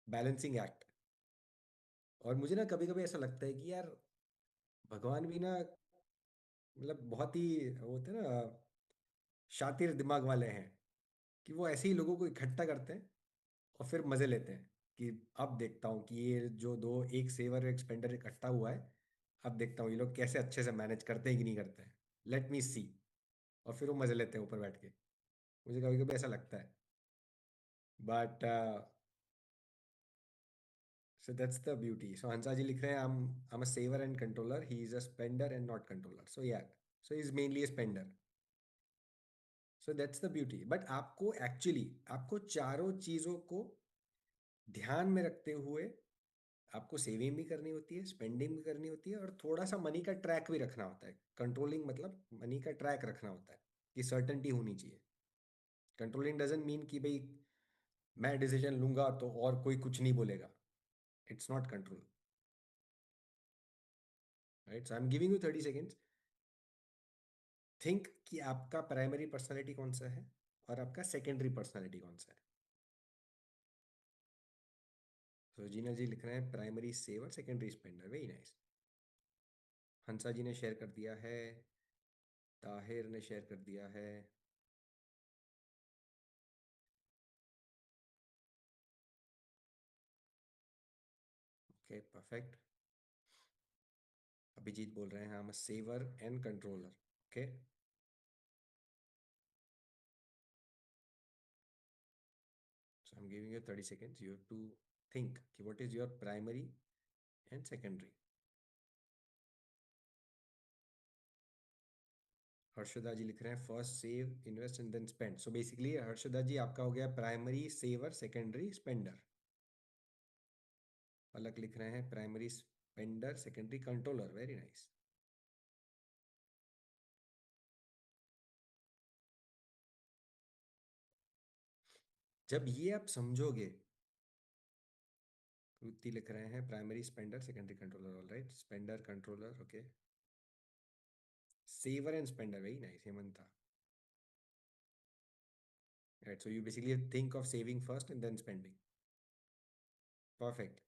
बैलेंसिंग एक्ट। और मुझे ना कभी कभी ऐसा लगता है कि यार, भगवान भी ना, मतलब बहुत ही वो होते हैं ना, शातिर दिमाग वाले हैं, कि वो ऐसे ही लोगों को इकट्ठा करते हैं और फिर मजे लेते हैं कि अब देखता हूँ कि ये जो दो, एक सेवर एक स्पेंडर इकट्ठा हुआ है, अब देखता हूँ ये लोग कैसे अच्छे से मैनेज करते हैं कि नहीं करते हैं, लेट मी सी। और फिर वो मजे लेते हैं ऊपर बैठ के। मुझे कभी कभी ऐसा लगता है, but so that's the beauty. So Hansa ji लिख रहे हैं I'm a saver and controller, he is a spender and not controller, so yeah, so he is mainly a spender। So that's the beauty. But आपको actually, आपको चारों चीजों को ध्यान में रखते हुए आपको सेविंग भी करनी होती है, स्पेंडिंग भी करनी होती है, और थोड़ा सा मनी का ट्रैक भी रखना होता है। कंट्रोलिंग मतलब मनी का ट्रैक रखना होता है, कि सर्टेनिटी होनी चाहिए। कंट्रोलिंग डजंट मीन कि भाई मैं डिसीजन लूंगा तो और कोई कुछ नहीं बोलेगा। It's not control. Right, so I am giving you 30 seconds. Think कि आपका प्राइमरी पर्सनालिटी कौन सा है और आपका सेकेंडरी पर्सनालिटी कौन सा है। तो जीना जी लिख रहे हैं primary saver, secondary spender, very nice. Hansa ji ने शेयर कर दिया है, ताहिर ने शेयर कर दिया है। Okay perfect. अभिजीत बोल रहे हैं हम saver and controller. Okay, so I am giving you 30 seconds, you have to think कि what is your primary and secondary. Harshada ji लिख रहे हैं first save, invest and then spend. So basically Harshada ji आपका हो गया primary saver, secondary spender. Palak लिख रहे हैं primary spender, secondary controller, very nice. जब ये आप समझोगे, कृति लिख रहे हैं primary spender, secondary controller, all right, spender controller, okay. Saver and spender, very nice Hemanta. Right, so you basically think of saving first and then spending. Perfect.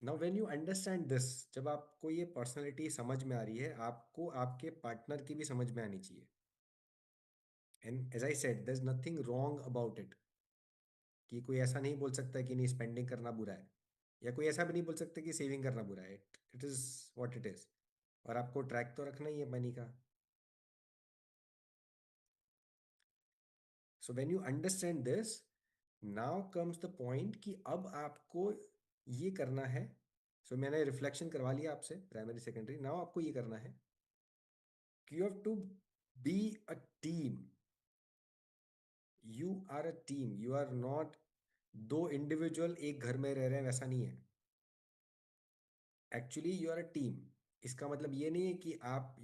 Now when you understand this, जब आपको ये personality समझ में आ रही है, आपको आपके partner की भी समझ में आनी चाहिए। And as I said, there is nothing wrong about it, कि कोई ऐसा नहीं बोल सकता कि नहीं स्पेंडिंग करना बुरा है। या कोई ऐसा भी नहीं बोल सकते कि सेविंग करना बुरा है, it is what it is. और आपको ट्रैक तो रखना ही है मनी का। So when you understand this, now comes the point कि अब आपको ये करना है। सो मैंने रिफ्लेक्शन करवा लिया आपसे प्राइमरी सेकेंडरी, नाउ आपको ये करना है कि you have to be a team. You are a team, you are not दो इंडिविजुअल एक घर में रह रहे हैं, वैसा नहीं है। Actually you are a team. इसका मतलब ये नहीं है कि आप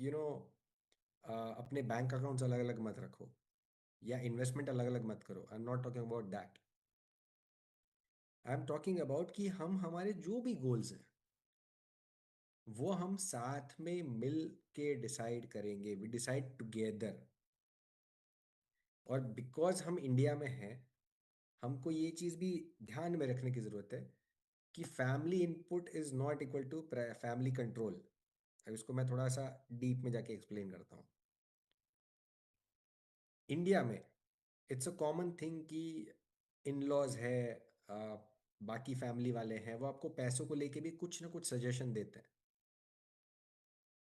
अपने बैंक अकाउंट्स अलग अलग मत रखो या इन्वेस्टमेंट अलग अलग मत करो। आई am not talking about that. I am talking about कि हम हमारे जो भी गोल्स हैं वो हम साथ में मिल के डिसाइड करेंगे, वी डिसाइड टुगेदर। और बिकॉज हम इंडिया में हैं, हमको ये चीज़ भी ध्यान में रखने की ज़रूरत है कि family input is not equal to family control. अब इसको मैं थोड़ा सा डीप में जाके एक्सप्लेन करता हूँ। इंडिया में इट्स अ कॉमन थिंग कि इन लॉज है, आ, बाकी फैमिली वाले हैं, वो आपको पैसों को लेके भी कुछ ना कुछ सजेशन देते हैं।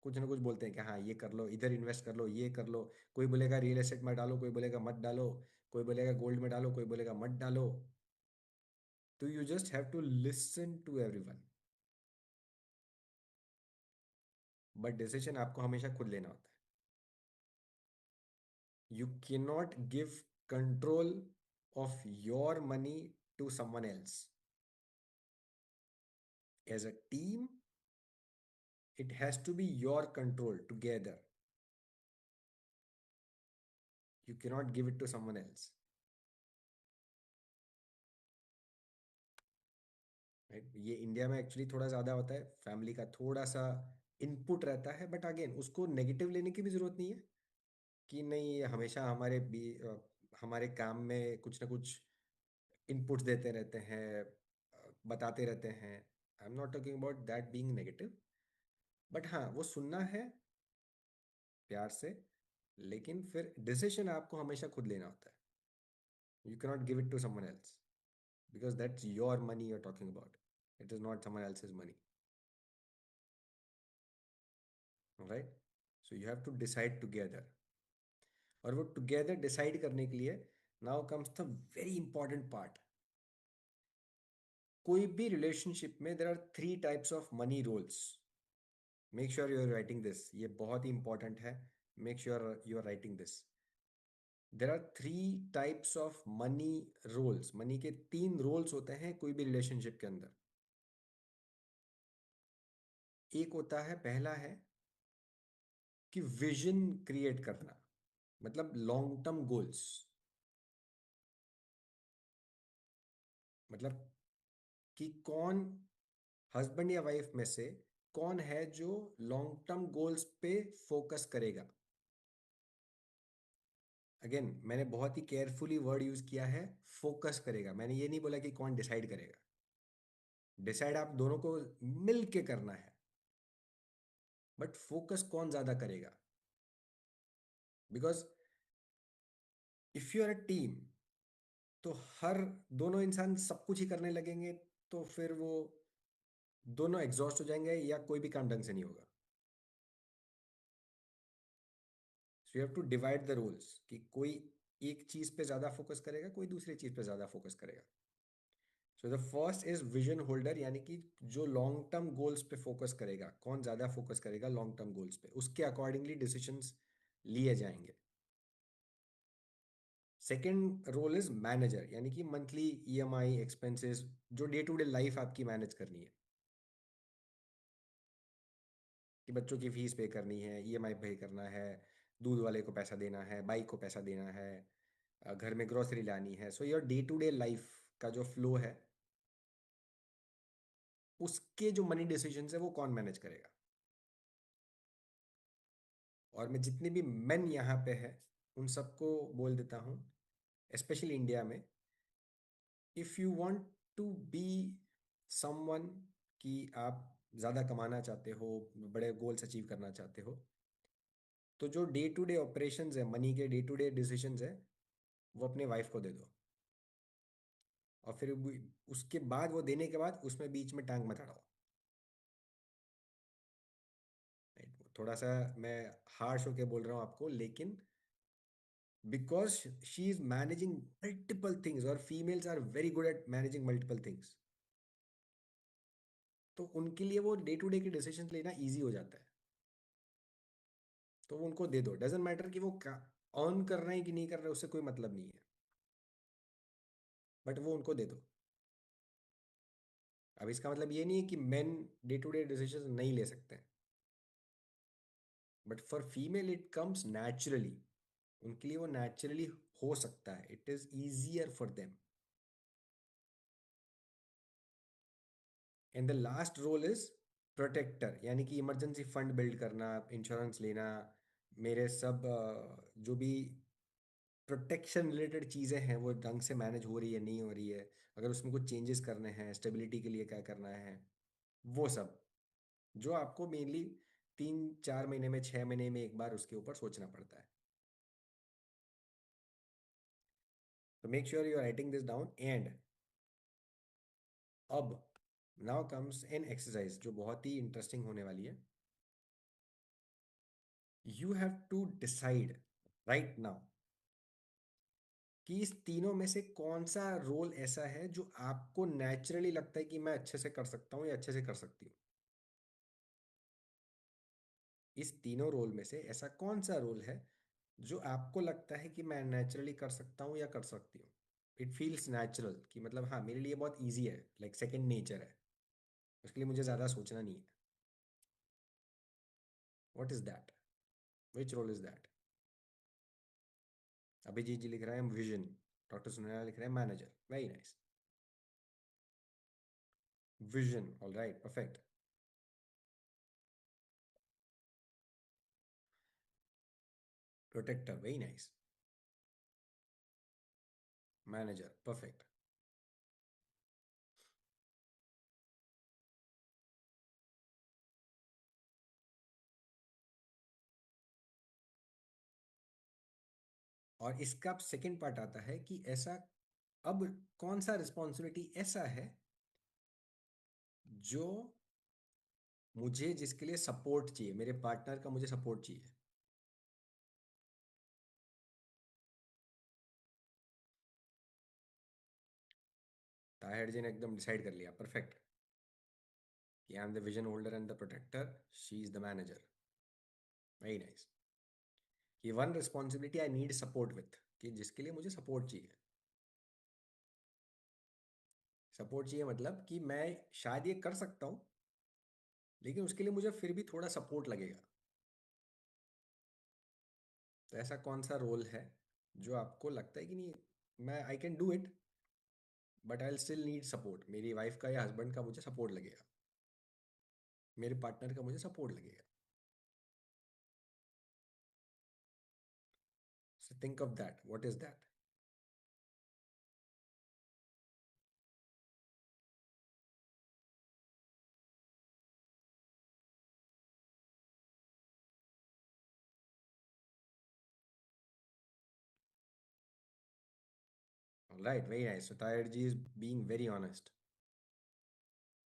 कुछ ना कुछ बोलते हैं कि हाँ ये कर लो, इधर इन्वेस्ट कर लो, ये कर लो। कोई बोलेगा रियल एस्टेट में डालो, कोई बोलेगा मत डालो, कोई बोलेगा गोल्ड में डालो, कोई बोलेगा मत डालो। तो you just have to listen to everyone, but decision आपको हमेशा खुद लेना होता है। You can not give control of your money to someone else. As a team, it has to be your control together. You cannot give it to someone else, right? ये India में actually थोड़ा ज़्यादा होता है, family का थोड़ा सा input रहता है, बट अगेन उसको नेगेटिव लेने की भी ज़रूरत नहीं है कि नहीं ये हमेशा हमारे काम में कुछ ना कुछ इनपुट्स देते रहते हैं, बताते रहते हैं। I am not talking about that being negative, but हाँ वो सुनना है प्यार से, लेकिन फिर डिसीजन आपको हमेशा खुद लेना होता है। You cannot give it to someone else, because that's your money you're talking about. It is not someone else's money, all right? So you have to decide together. और वो together decide करने के लिए now comes the very important part. कोई भी relationship में there are three types of money roles. Make sure you are writing this. ये बहुत ही important है. Make sure you are writing this. There are three types of money roles. Money के तीन roles होते हैं कोई भी relationship के अंदर। एक होता है, पहला है कि विजन क्रिएट करना, मतलब लॉन्ग टर्म गोल्स। मतलब कि कौन हस्बैंड या वाइफ में से कौन है जो लॉन्ग टर्म गोल्स पे फोकस करेगा। अगेन मैंने बहुत ही केयरफुली वर्ड यूज किया है, फोकस करेगा। मैंने ये नहीं बोला कि कौन डिसाइड करेगा। डिसाइड आप दोनों को मिल के करना है, बट फोकस कौन ज्यादा करेगा। Because if you are a team, तो हर दोनों इंसान सब कुछ ही करने लगेंगे, तो फिर वो दोनों एग्जॉस्ट हो जाएंगे या कोई भी काम ढंग से नहीं होगा। So you have to divide the roles कि कोई एक चीज पे ज्यादा फोकस करेगा, कोई दूसरी चीज पे ज्यादा फोकस करेगा। So the first is vision holder, यानी कि जो लॉन्ग टर्म गोल्स पे फोकस करेगा, कौन ज्यादा फोकस करेगा लॉन्ग टर्म गोल्स पे, उसके अकॉर्डिंगली डिसीजंस लिए जाएंगे। सेकेंड रोल इज मैनेजर, यानी कि मंथली ईएमआई एक्सपेंसेस, जो डे टू डे लाइफ आपकी मैनेज करनी है, कि बच्चों की फीस पे करनी है, ईएमआई पे करना है, दूध वाले को पैसा देना है, बाइक को पैसा देना है, घर में ग्रोसरी लानी है। So your day to day life का जो फ्लो है, उसके जो मनी डिसीजंस है वो कौन मैनेज करेगा। और मैं जितने भी मेन यहाँ पे है उन सबको बोल देता हूँ, स्पेशली इंडिया में, if you want to be someone, कि आप ज़्यादा कमाना चाहते हो, बड़े गोल्स अचीव करना चाहते हो, तो जो डे टू डे ऑपरेशंस है, मनी के डे टू डे डिसीजंस है, वो अपने वाइफ को दे दो। और फिर उसके बाद वो देने के बाद उसमें बीच में टांग मत अड़ाओ। राइट, थोड़ा सा मैं हार्श होके बोल रहा हूँ आपको, लेकिन because she is managing multiple things, और females are very good at managing multiple things, तो उनके लिए वो डे टू डे के डिसीजन लेना ईजी हो जाता है। तो वो उनको दे दो, डजेंट मैटर कि वो अर्न कर रहे हैं कि नहीं कर रहे हैं, उससे कोई मतलब नहीं है, बट वो उनको दे दो। अब इसका मतलब ये नहीं है कि men day to day decision नहीं ले सकते हैं, but for female it comes naturally, उनके लिए वो नेचुरली हो सकता है, it is easier for them. And the last role is protector, यानी कि इमरजेंसी फंड बिल्ड करना, इंश्योरेंस लेना, मेरे सब जो भी प्रोटेक्शन रिलेटेड चीज़ें हैं वो ढंग से मैनेज हो रही है नहीं हो रही है, अगर उसमें कुछ चेंजेस करने हैं, स्टेबिलिटी के लिए क्या करना है, वो सब जो आपको मेनली 3-4 महीने में, 6 महीने में एक बार उसके ऊपर सोचना पड़ता है। तो make sure you are writing this down. And अब नाउ कम्स एन एक्सरसाइज जो बहुत ही इंटरेस्टिंग होने वाली है। You have to decide right now कि इस तीनों में से कौन सा रोल ऐसा है जो आपको नेचुरली लगता है कि मैं अच्छे से कर सकता हूँ या अच्छे से कर सकती हूँ। इस तीनों रोल में से ऐसा कौन सा रोल है जो आपको लगता है कि मैं नेचुरली कर सकता हूँ या कर सकती हूँ। इट फील्स नेचुरल, कि मतलब हाँ मेरे लिए बहुत ईजी है, लाइक सेकेंड नेचर है, उसके लिए मुझे ज़्यादा सोचना नहीं है। What is that? Which role is that? Abhijit ji लिख रहे हैं विजन, डॉक्टर सुनैना लिख रहे हैं manager, very nice. Vision, all right, perfect. Protector, very nice. Manager, perfect. और इसका सेकंड पार्ट आता है कि ऐसा अब कौन सा रिस्पॉन्सिबिलिटी ऐसा है जो मुझे, जिसके लिए सपोर्ट चाहिए, मेरे पार्टनर का मुझे सपोर्ट चाहिए। ताहिर जी ने एकदम डिसाइड कर लिया, परफेक्ट, कि I am the vision holder and the protector, she is the manager, very nice. कि one responsibility I need support with, कि जिसके लिए मुझे सपोर्ट चाहिए। सपोर्ट चाहिए मतलब कि मैं शायद ये कर सकता हूँ, लेकिन उसके लिए मुझे फिर भी थोड़ा सपोर्ट लगेगा। तो ऐसा कौन सा रोल है जो आपको लगता है कि नहीं, मैं I can do it, but I still need support, मेरी वाइफ का या हस्बैंड का मुझे सपोर्ट लगेगा, मेरे पार्टनर का मुझे सपोर्ट लगेगा। So think of that, what is that? Right, very nice. So Tahir ji is being very honest.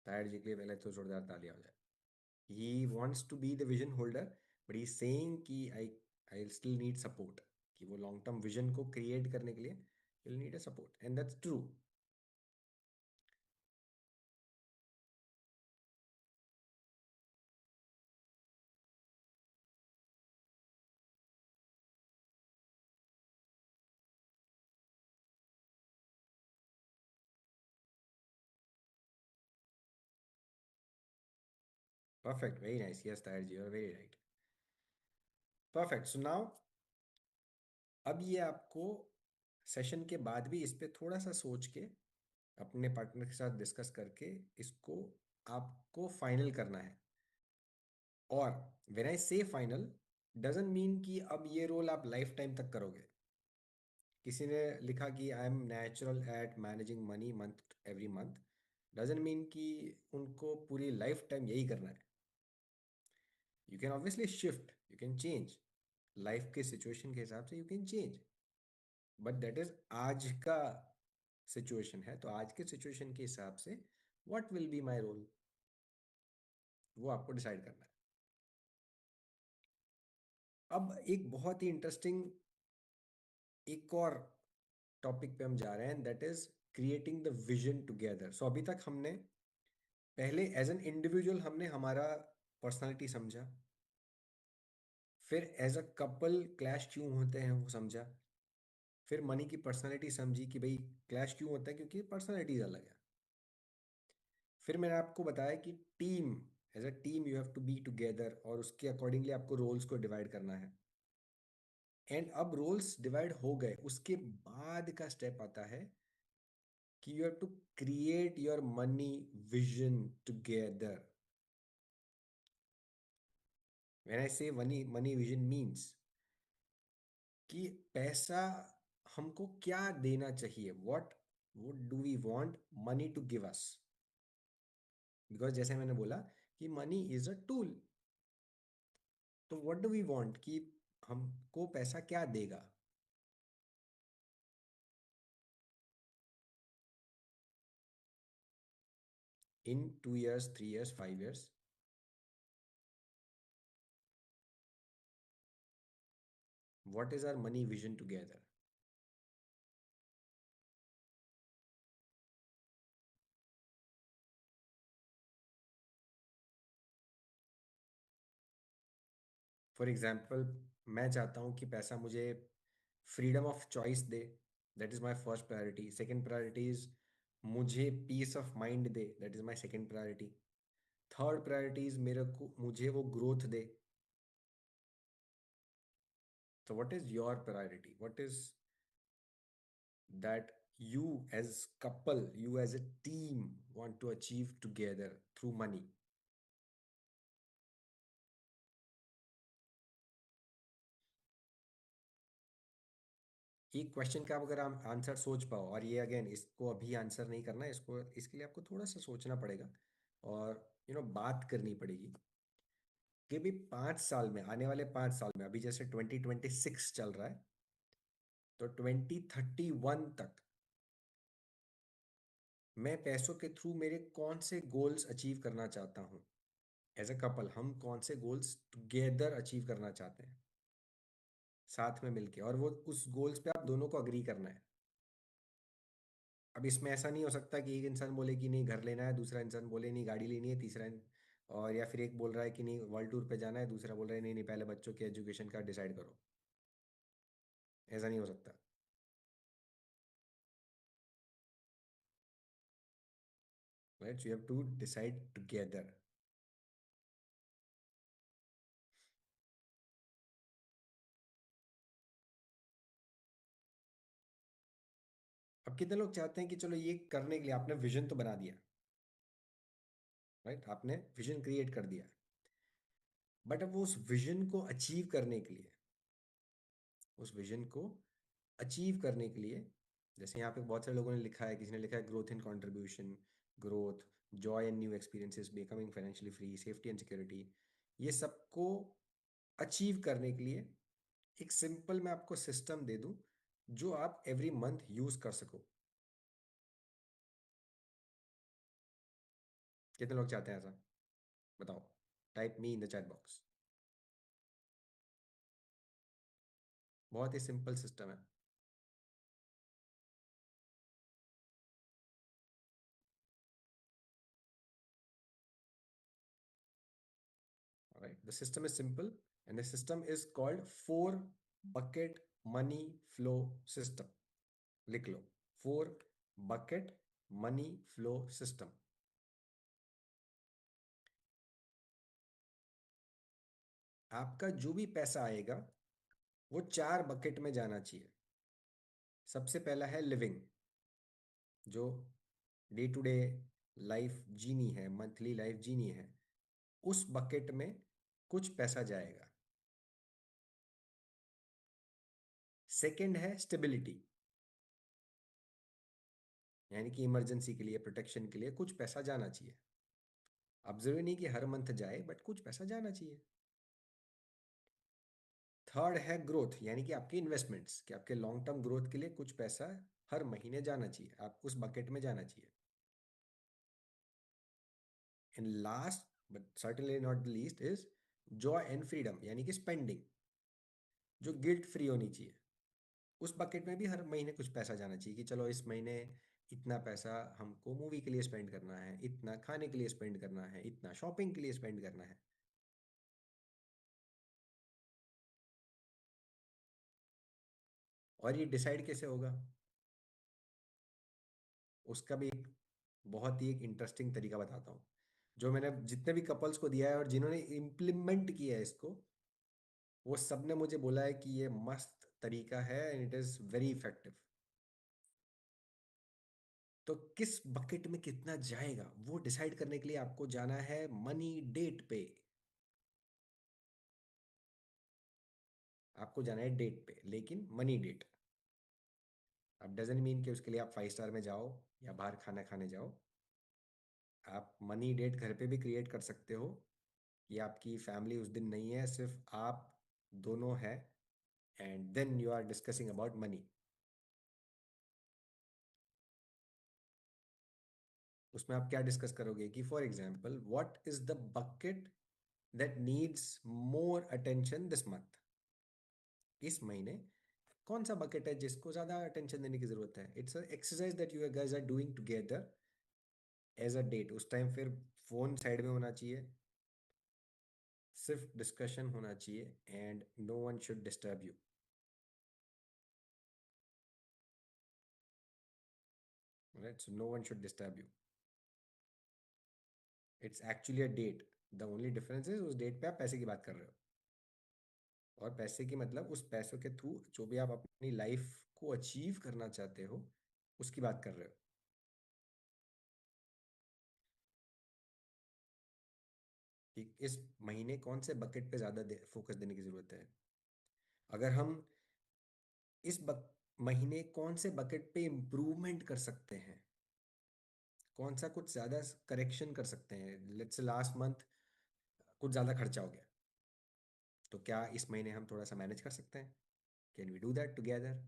Tahir ji के लिए पहले तो जोरदार तालियां हो जाए। ही wants to be the vision holder, but he's saying कि I still need support, कि वो लॉन्ग टर्म विजन को क्रिएट करने के लिए he'll need a support, and that's true. Perfect, very nice. Yes, Tahir ji, you're very right. Perfect. So now अब ये आपको सेशन के बाद भी इस पे थोड़ा सा सोच के अपने पार्टनर के साथ डिस्कस करके इसको आपको फाइनल करना है। और व्हेन आई से फाइनल, डजंट मीन कि अब ये रोल आप लाइफ टाइम तक करोगे। किसी ने लिखा कि I M natural at managing money month every month, doesn't mean कि उनको पूरी लाइफ टाइम यही करना है। You can obviously shift, you can change, life के सिचुएशन के हिसाब से you can change, but that is आज का सिचुएशन है, तो आज के सिचुएशन के हिसाब से what will be my role, वो आपको डिसाइड करना है। अब एक बहुत ही इंटरेस्टिंग एक और टॉपिक पे हम जा रहे हैं, that is creating the vision together. So अभी तक हमने पहले एज एन इंडिविजुअल हमने हमारा पर्सनालिटी समझा, फिर एज अ कपल क्लैश क्यों होते हैं वो समझा, फिर मनी की पर्सनालिटी समझी कि भाई क्लैश क्यों होता है, क्योंकि पर्सनालिटीज अलग है। फिर मैंने आपको बताया कि team, as a team you have to be together, और उसके अकॉर्डिंगली आपको रोल्स को डिवाइड करना है। एंड अब रोल्स डिवाइड हो गए, उसके बाद का स्टेप आता है कि you have to create your money vision together. When I say money money vision means कि पैसा हमको क्या देना चाहिए, what do we want money to give us. Because जैसे मैंने बोला कि मनी इज अ टूल, तो व्हाट डू वी वांट कि हमको पैसा क्या देगा। In 2 years, 3 years, 5 years, what is our money vision together? For example, मैं चाहता हूँ कि पैसा मुझे फ्रीडम ऑफ चॉइस दे, that is my first priority. Second priority is मुझे पीस ऑफ माइंड दे, that is my second priority. Third priority is मेरे को मुझे वो ग्रोथ दे। So what is your priority? What is that you as couple, you as a team want to achieve together through money? एक question का अगर आप answer सोच पाओ, और ये अगेन इसको अभी आंसर नहीं करना है, इसको इसके लिए आपको थोड़ा सा सोचना पड़ेगा, और बात करनी पड़ेगी कि भी 5 साल में, आने वाले 5 साल में, अभी जैसे 2026 चल रहा है, तो 2031 तक मैं पैसों के थ्रू मेरे कौन से गोल्स अचीव करना चाहता हूँ। एज अ कपल हम कौन से गोल्स टुगेदर अचीव करना चाहते हैं साथ में मिलके, और वो उस गोल्स पे आप दोनों को अग्री करना है। अब इसमें ऐसा नहीं हो सकता कि एक इंसान बोले कि नहीं घर लेना है, दूसरा इंसान बोले नहीं गाड़ी लेनी है, और या फिर एक बोल रहा है कि नहीं वर्ल्ड टूर पे जाना है, दूसरा बोल रहा है नहीं नहीं पहले बच्चों के एजुकेशन का डिसाइड करो। ऐसा नहीं हो सकता। Right, you have to decide together. अब कितने लोग चाहते हैं कि चलो ये करने के लिए आपने विजन तो बना दिया, राइट, आपने विजन क्रिएट कर दिया, बट अब वो उस विजन को अचीव करने के लिए, उस विजन को अचीव करने के लिए, जैसे यहाँ पे बहुत सारे लोगों ने लिखा है, किसी ने लिखा है growth and contribution, growth, Joy and new experiences, becoming financially free, safety and security, ये सबको अचीव करने के लिए एक सिंपल मैं आपको सिस्टम दे दूं जो आप एवरी मंथ यूज कर सको। कितने लोग चाहते हैं ऐसा, बताओ, type me in the chat box. बहुत ही सिंपल सिस्टम है। Right, the system is simple, and the system is called 4 bucket money flow system. लिख लो, 4 bucket मनी फ्लो सिस्टम। आपका जो भी पैसा आएगा वो 4 बकेट में जाना चाहिए। सबसे पहला है लिविंग, जो डे टू डे लाइफ जीनी है, मंथली लाइफ जीनी है, उस बकेट में कुछ पैसा जाएगा। सेकंड है स्टेबिलिटी, यानी कि इमरजेंसी के लिए, प्रोटेक्शन के लिए कुछ पैसा जाना चाहिए। अब जरूरी नहीं कि हर मंथ जाए, बट कुछ पैसा जाना चाहिए। थर्ड है ग्रोथ, यानी कि आपके इन्वेस्टमेंट्स, कि आपके लॉन्ग टर्म ग्रोथ के लिए कुछ पैसा हर महीने जाना चाहिए, आप उस बकेट में जाना चाहिए। And last but certainly not the least is Joy and freedom, यानी कि स्पेंडिंग, जो गिल्ट फ्री होनी चाहिए। उस बकेट में भी हर महीने कुछ पैसा जाना चाहिए कि चलो इस महीने इतना पैसा हमको मूवी के लिए स्पेंड करना है, इतना खाने के लिए स्पेंड करना है, इतना शॉपिंग के लिए स्पेंड करना है। और ये डिसाइड कैसे होगा, उसका भी एक बहुत ही एक इंटरेस्टिंग तरीका बताता हूँ, जो मैंने जितने भी कपल्स को दिया है और जिन्होंने इम्प्लीमेंट किया है इसको, वो सब ने मुझे बोला है कि ये मस्त तरीका है and it is very effective. तो किस बकेट में कितना जाएगा वो डिसाइड करने के लिए आपको जाना है मनी डेट पे। आपको जाना है डेट पे, लेकिन मनी डेट। अब डजन मीन कि उसके लिए आप 5 स्टार में जाओ या बाहर खाना खाने जाओ। आप मनी डेट घर पे भी क्रिएट कर सकते हो, कि आपकी फैमिली उस दिन नहीं है, सिर्फ आप दोनों हैं, and then you are discussing about money. उसमें आप क्या डिस्कस करोगे कि for example what is the bucket that needs more attention this month. इस महीने कौन सा बकेट है जिसको ज्यादा अटेंशन देने की जरूरत है। It's exercise that you guys are doing together as a date. उस टाइम फिर फोन साइड में होना चाहिए, सिर्फ डिस्कशन होना चाहिए, and no one should disturb you. Right, so no one should disturb you. It's actually a date. The only difference is उस date पे आप पैसे की बात कर रहे हो, और पैसे की मतलब उस पैसों के थ्रू जो भी आप अपनी लाइफ को अचीव करना चाहते हो उसकी बात कर रहे हो। कि इस महीने कौन से बकेट पे ज्यादा फोकस देने की जरूरत है। अगर हम इस महीने कौन से बकेट पे इम्प्रूवमेंट कर सकते हैं, कौन सा कुछ ज्यादा करेक्शन कर सकते हैं। लेट्स से लास्ट मंथ कुछ ज्यादा खर्चा हो गया, तो क्या इस महीने हम थोड़ा सा मैनेज कर सकते हैं। Can we do that together.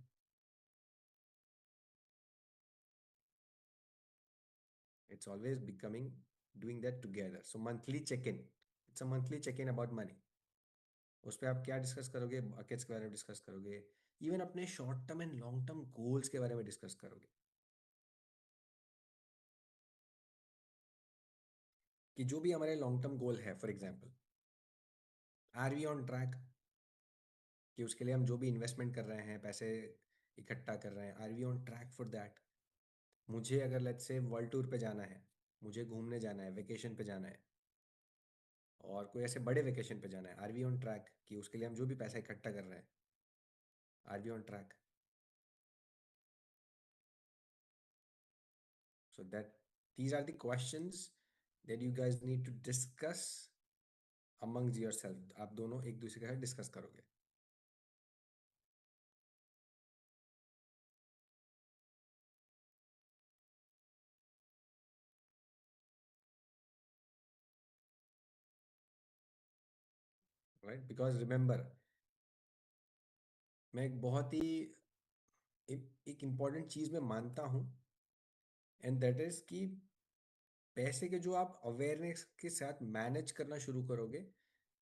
It's always becoming doing that together. So monthly check in, it's a monthly check in about money. उस पर आप क्या डिस्कस करोगे, बकेट्स के बारे में डिस्कस करोगे, इवन अपने short term and long term goals के बारे में डिस्कस करोगे। कि जो भी हमारे लॉन्ग टर्म गोल है, for example are we on track, कि उसके लिए हम जो भी इन्वेस्टमेंट कर रहे हैं, पैसे इकट्ठा कर रहे हैं, are we on track for that. मुझे अगर लेट्स से वर्ल्ड टूर पे जाना है, मुझे घूमने जाना है, वेकेशन पे जाना है, और कोई ऐसे बड़े वेकेशन पे जाना है, आर वी ऑन ट्रैक कि उसके लिए हम जो भी पैसा इकट्ठा कर रहे हैं, are we on track. So that these are the questions that you guys need to discuss amongst yourself. आप दोनों एक दूसरे के साथ डिस्कस करोगे। राइट, बिकॉज रिमेंबर, मैं एक बहुत ही एक इम्पॉर्टेंट चीज में मानता हूँ, एंड दैट इज कि पैसे के जो आप अवेयरनेस के साथ मैनेज करना शुरू करोगे,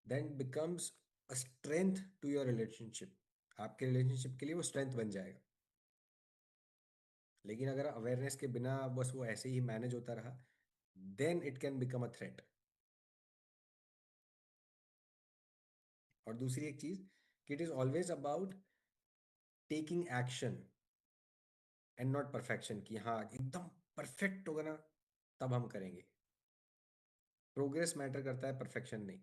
then becomes a strength to your relationship. आपके रिलेशनशिप के लिए वो स्ट्रेंथ बन जाएगा। लेकिन अगर अवेयरनेस के बिना बस वो ऐसे ही मैनेज होता रहा, then it can become a threat. और दूसरी एक चीज, कि it is always about taking action and not perfection. कि हाँ एकदम परफेक्ट होगा ना तब हम करेंगे। प्रोग्रेस मैटर करता है, परफेक्शन नहीं।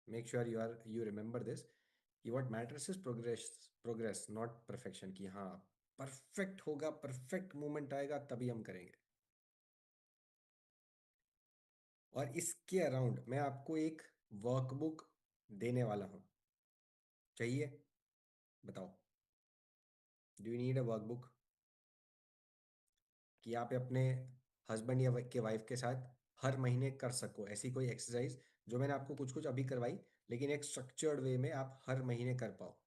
Make sure you remember this, कि what matters is progress, progress not perfection. कि हाँ परफेक्ट होगा, परफेक्ट मोमेंट आएगा तभी हम करेंगे। और इसके अराउंड मैं आपको एक वर्कबुक देने वाला हूँ, चाहिए? बताओ, do you need a workbook, कि आप अपने हस्बैंड या के वाइफ के साथ हर महीने कर सको ऐसी कोई एक्सरसाइज, जो मैंने आपको कुछ कुछ अभी करवाई, लेकिन एक स्ट्रक्चर्ड वे में आप हर महीने कर पाओ।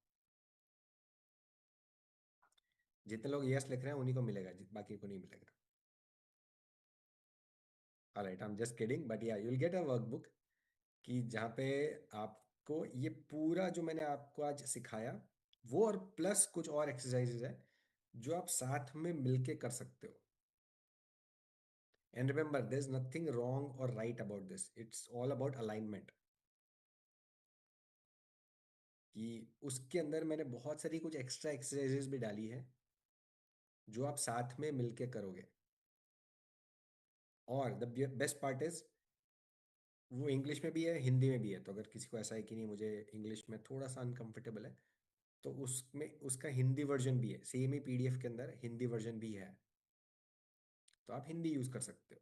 जितने लोग यस लिख रहे हैं उन्हीं को मिलेगा, बाकी को नहीं मिलेगा। All right, I am just kidding, but yeah you will get a workbook कि जहाँ पे आपको ये पूरा जो मैंने आपको आज सिखाया वो और प्लस कुछ और एक्सरसाइजेज है जो आप साथ में मिलके कर सकते हो। And remember, there is nothing wrong और right about this, it's all about alignment. कि उसके अंदर मैंने बहुत सारी कुछ एक्स्ट्रा एक्सरसाइजेज भी डाली है जो आप साथ में मिलके करोगे। और द बेस्ट पार्ट इज वो इंग्लिश में भी है, हिंदी में भी है। तो अगर किसी को ऐसा है कि नहीं मुझे इंग्लिश में थोड़ा सा अनकंफर्टेबल है, तो उसमें उसका हिंदी वर्जन भी है, सेम ही पीडीएफ के अंदर हिंदी वर्जन भी है, तो आप हिंदी यूज कर सकते हो।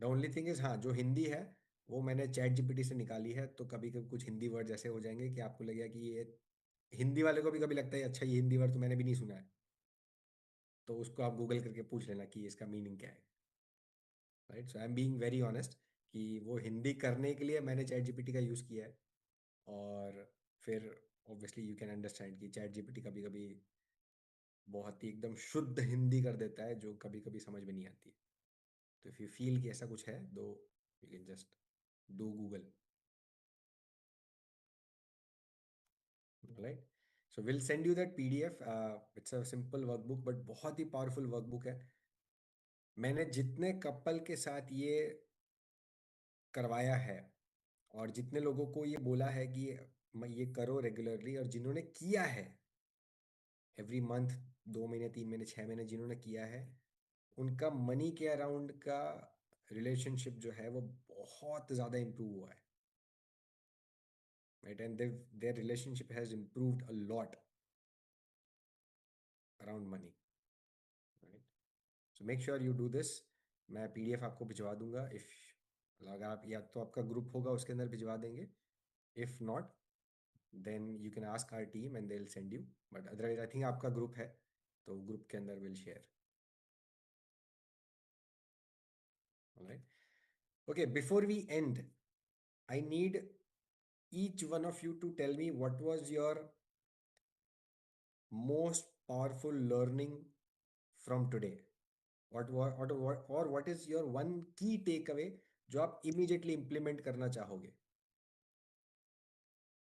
द ओनली थिंग इज, हाँ, जो हिंदी है वो मैंने चैट जीपीटी से निकाली है, तो कभी कभी कुछ हिंदी वर्ड ऐसे हो जाएंगे कि आपको लगेगा कि ये हिंदी वाले को भी कभी लगता है अच्छा ये हिंदी वर्ड तो मैंने भी नहीं सुना है, तो उसको आप गूगल करके पूछ लेना कि इसका मीनिंग क्या है। Right, so I am being very honest कि वो हिंदी करने के लिए मैंने चैट जीपीटी का यूज़ किया है। और फिर ऑब्वियसली यू कैन अंडरस्टैंड कि चैट जीपीटी कभी कभी बहुत ही एकदम शुद्ध हिंदी कर देता है जो कभी कभी समझ में नहीं आती। तो इफ़ यू फील कि ऐसा कुछ है तो you can just do Google. Right, so will send you that PDF. It's a simple workbook but बहुत ही पावरफुल वर्कबुक है। मैंने जितने कपल के साथ ये करवाया है और जितने लोगों को ये बोला है कि ये करो रेगुलरली, और जिन्होंने किया है एवरी मंथ, 2 महीने 3 महीने 6 महीने जिन्होंने किया है, उनका मनी के अराउंड का रिलेशनशिप जो है वो बहुत ज़्यादा इम्प्रूव हुआ है। Right, and their relationship has improved a lot around money. Right, so make sure you do this. मैं पीडीएफ आपको भिजवा दूंगा। इफ़ अगर आप, या तो आपका ग्रुप होगा उसके अंदर भिजवा देंगे, if not then you can ask our team and they'll send you, but otherwise I think आपका ग्रुप है तो ग्रुप के अंदर we'll share. All right, okay, before we end, I need each one of you to tell me what was your most powerful learning from today. What is your one key takeaway जो आप immediately implement करना चाहोगे,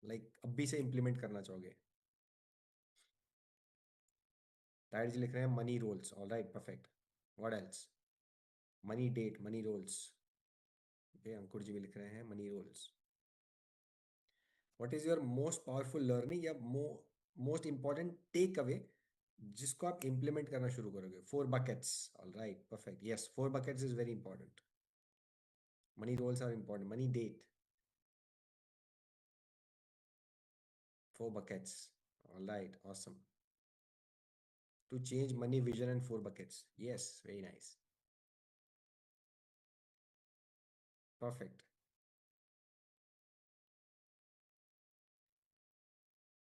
like अभी से implement करना चाहोगे। ताहिर जी लिख रहे हैं money roles, all right perfect. What else? Money debt, money roles. Okay, Ankur ji भी लिख रहे हैं money roles. What is your most powerful learning या मोस्ट इंपॉर्टेंट टेक अवे जिसको आप इम्प्लीमेंट करना शुरू करोगे? 4 buckets, all right perfect, yes 4 buckets is very important. Money roles are important, money debt, 4 buckets, all right awesome. To change money vision and 4 buckets, yes very nice, perfect.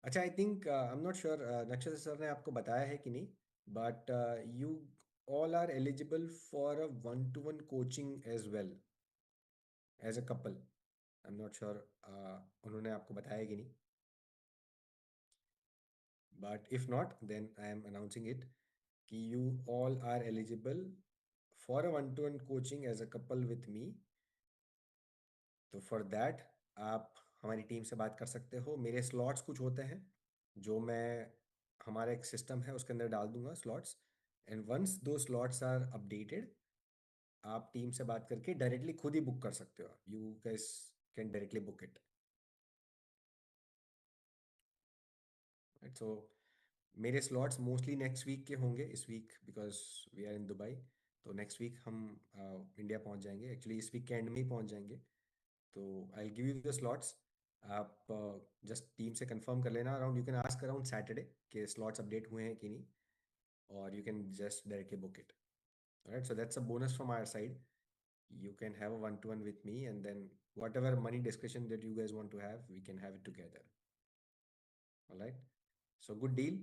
अच्छा, I think I am not sure Nakshatra sir ने आपको बताया है कि नहीं, but you all are eligible for a one-to-one coaching as well as a couple. I'm not sure उन्होंने आपको बताया कि नहीं, but if not then I am announcing it कि you all are eligible for a one-to-one coaching as a couple with me. तो for that आप हमारी team से बात कर सकते हो। मेरे स्लॉट्स कुछ होते हैं जो मैं, हमारा एक सिस्टम है उसके अंदर डाल दूंगा स्लॉट्स, एंड वंस दो स्लॉट्स आर अपडेटेड आप टीम से बात करके डायरेक्टली खुद ही बुक कर सकते हो। You guys can directly book it. So मेरे स्लॉट्स मोस्टली नेक्स्ट वीक के होंगे, इस week because we are in Dubai. तो नेक्स्ट वीक हम इंडिया पहुंच जाएंगे, एक्चुअली इस वीक के एंड में ही पहुंच जाएंगे। तो I give you the slots. आप जस्ट टीम से कंफर्म कर लेना around, you can ask around Saturday के स्लॉट्स अपडेट हुए हैं कि नहीं, और you can just directly book it. Right, so that's a bonus from our side. You can have a one-to-one with me, and then whatever money discussion that you guys want to have, we can have it together. All right, so good deal.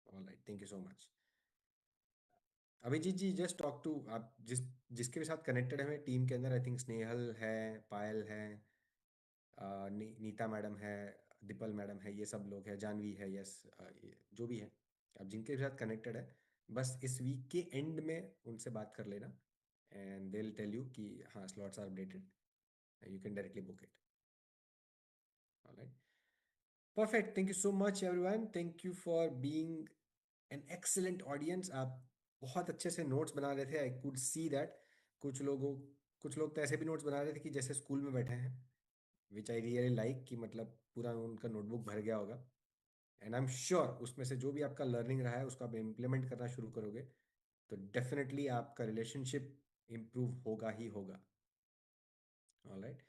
All right, thank you so much. Abhijit ji, just talk to आप जिसके भी साथ connected है team के अंदर। I think Snehal है, पायल है, Nita madam है, दीपल मैडम है, ये सब लोग हैं, जानवी है, यस, जो भी है, आप जिनके साथ कनेक्टेड है, बस इस वीक के एंड में उनसे बात कर लेना, and they will tell you कि हाँ slots are updated, you can directly book it. Alright, perfect, thank you so much everyone, thank you for being an excellent audience. आप बहुत अच्छे से नोट्स बना रहे थे, आई कुड सी दैट। कुछ लोगों कुछ लोग तो ऐसे भी नोट्स बना रहे थे कि जैसे स्कूल में बैठे हैं, विच आई रियली लाइक, कि मतलब पूरा उनका नोटबुक भर गया होगा। एंड आई एम श्योर उसमें से जो भी आपका लर्निंग रहा है उसको आप इम्प्लीमेंट करना शुरू करोगे तो डेफिनेटली आपका रिलेशनशिप इम्प्रूव होगा ही होगा। All right,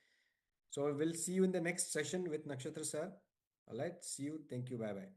so will see you in the next session with Nakshatra sir. All right, see you, thank you, bye bye.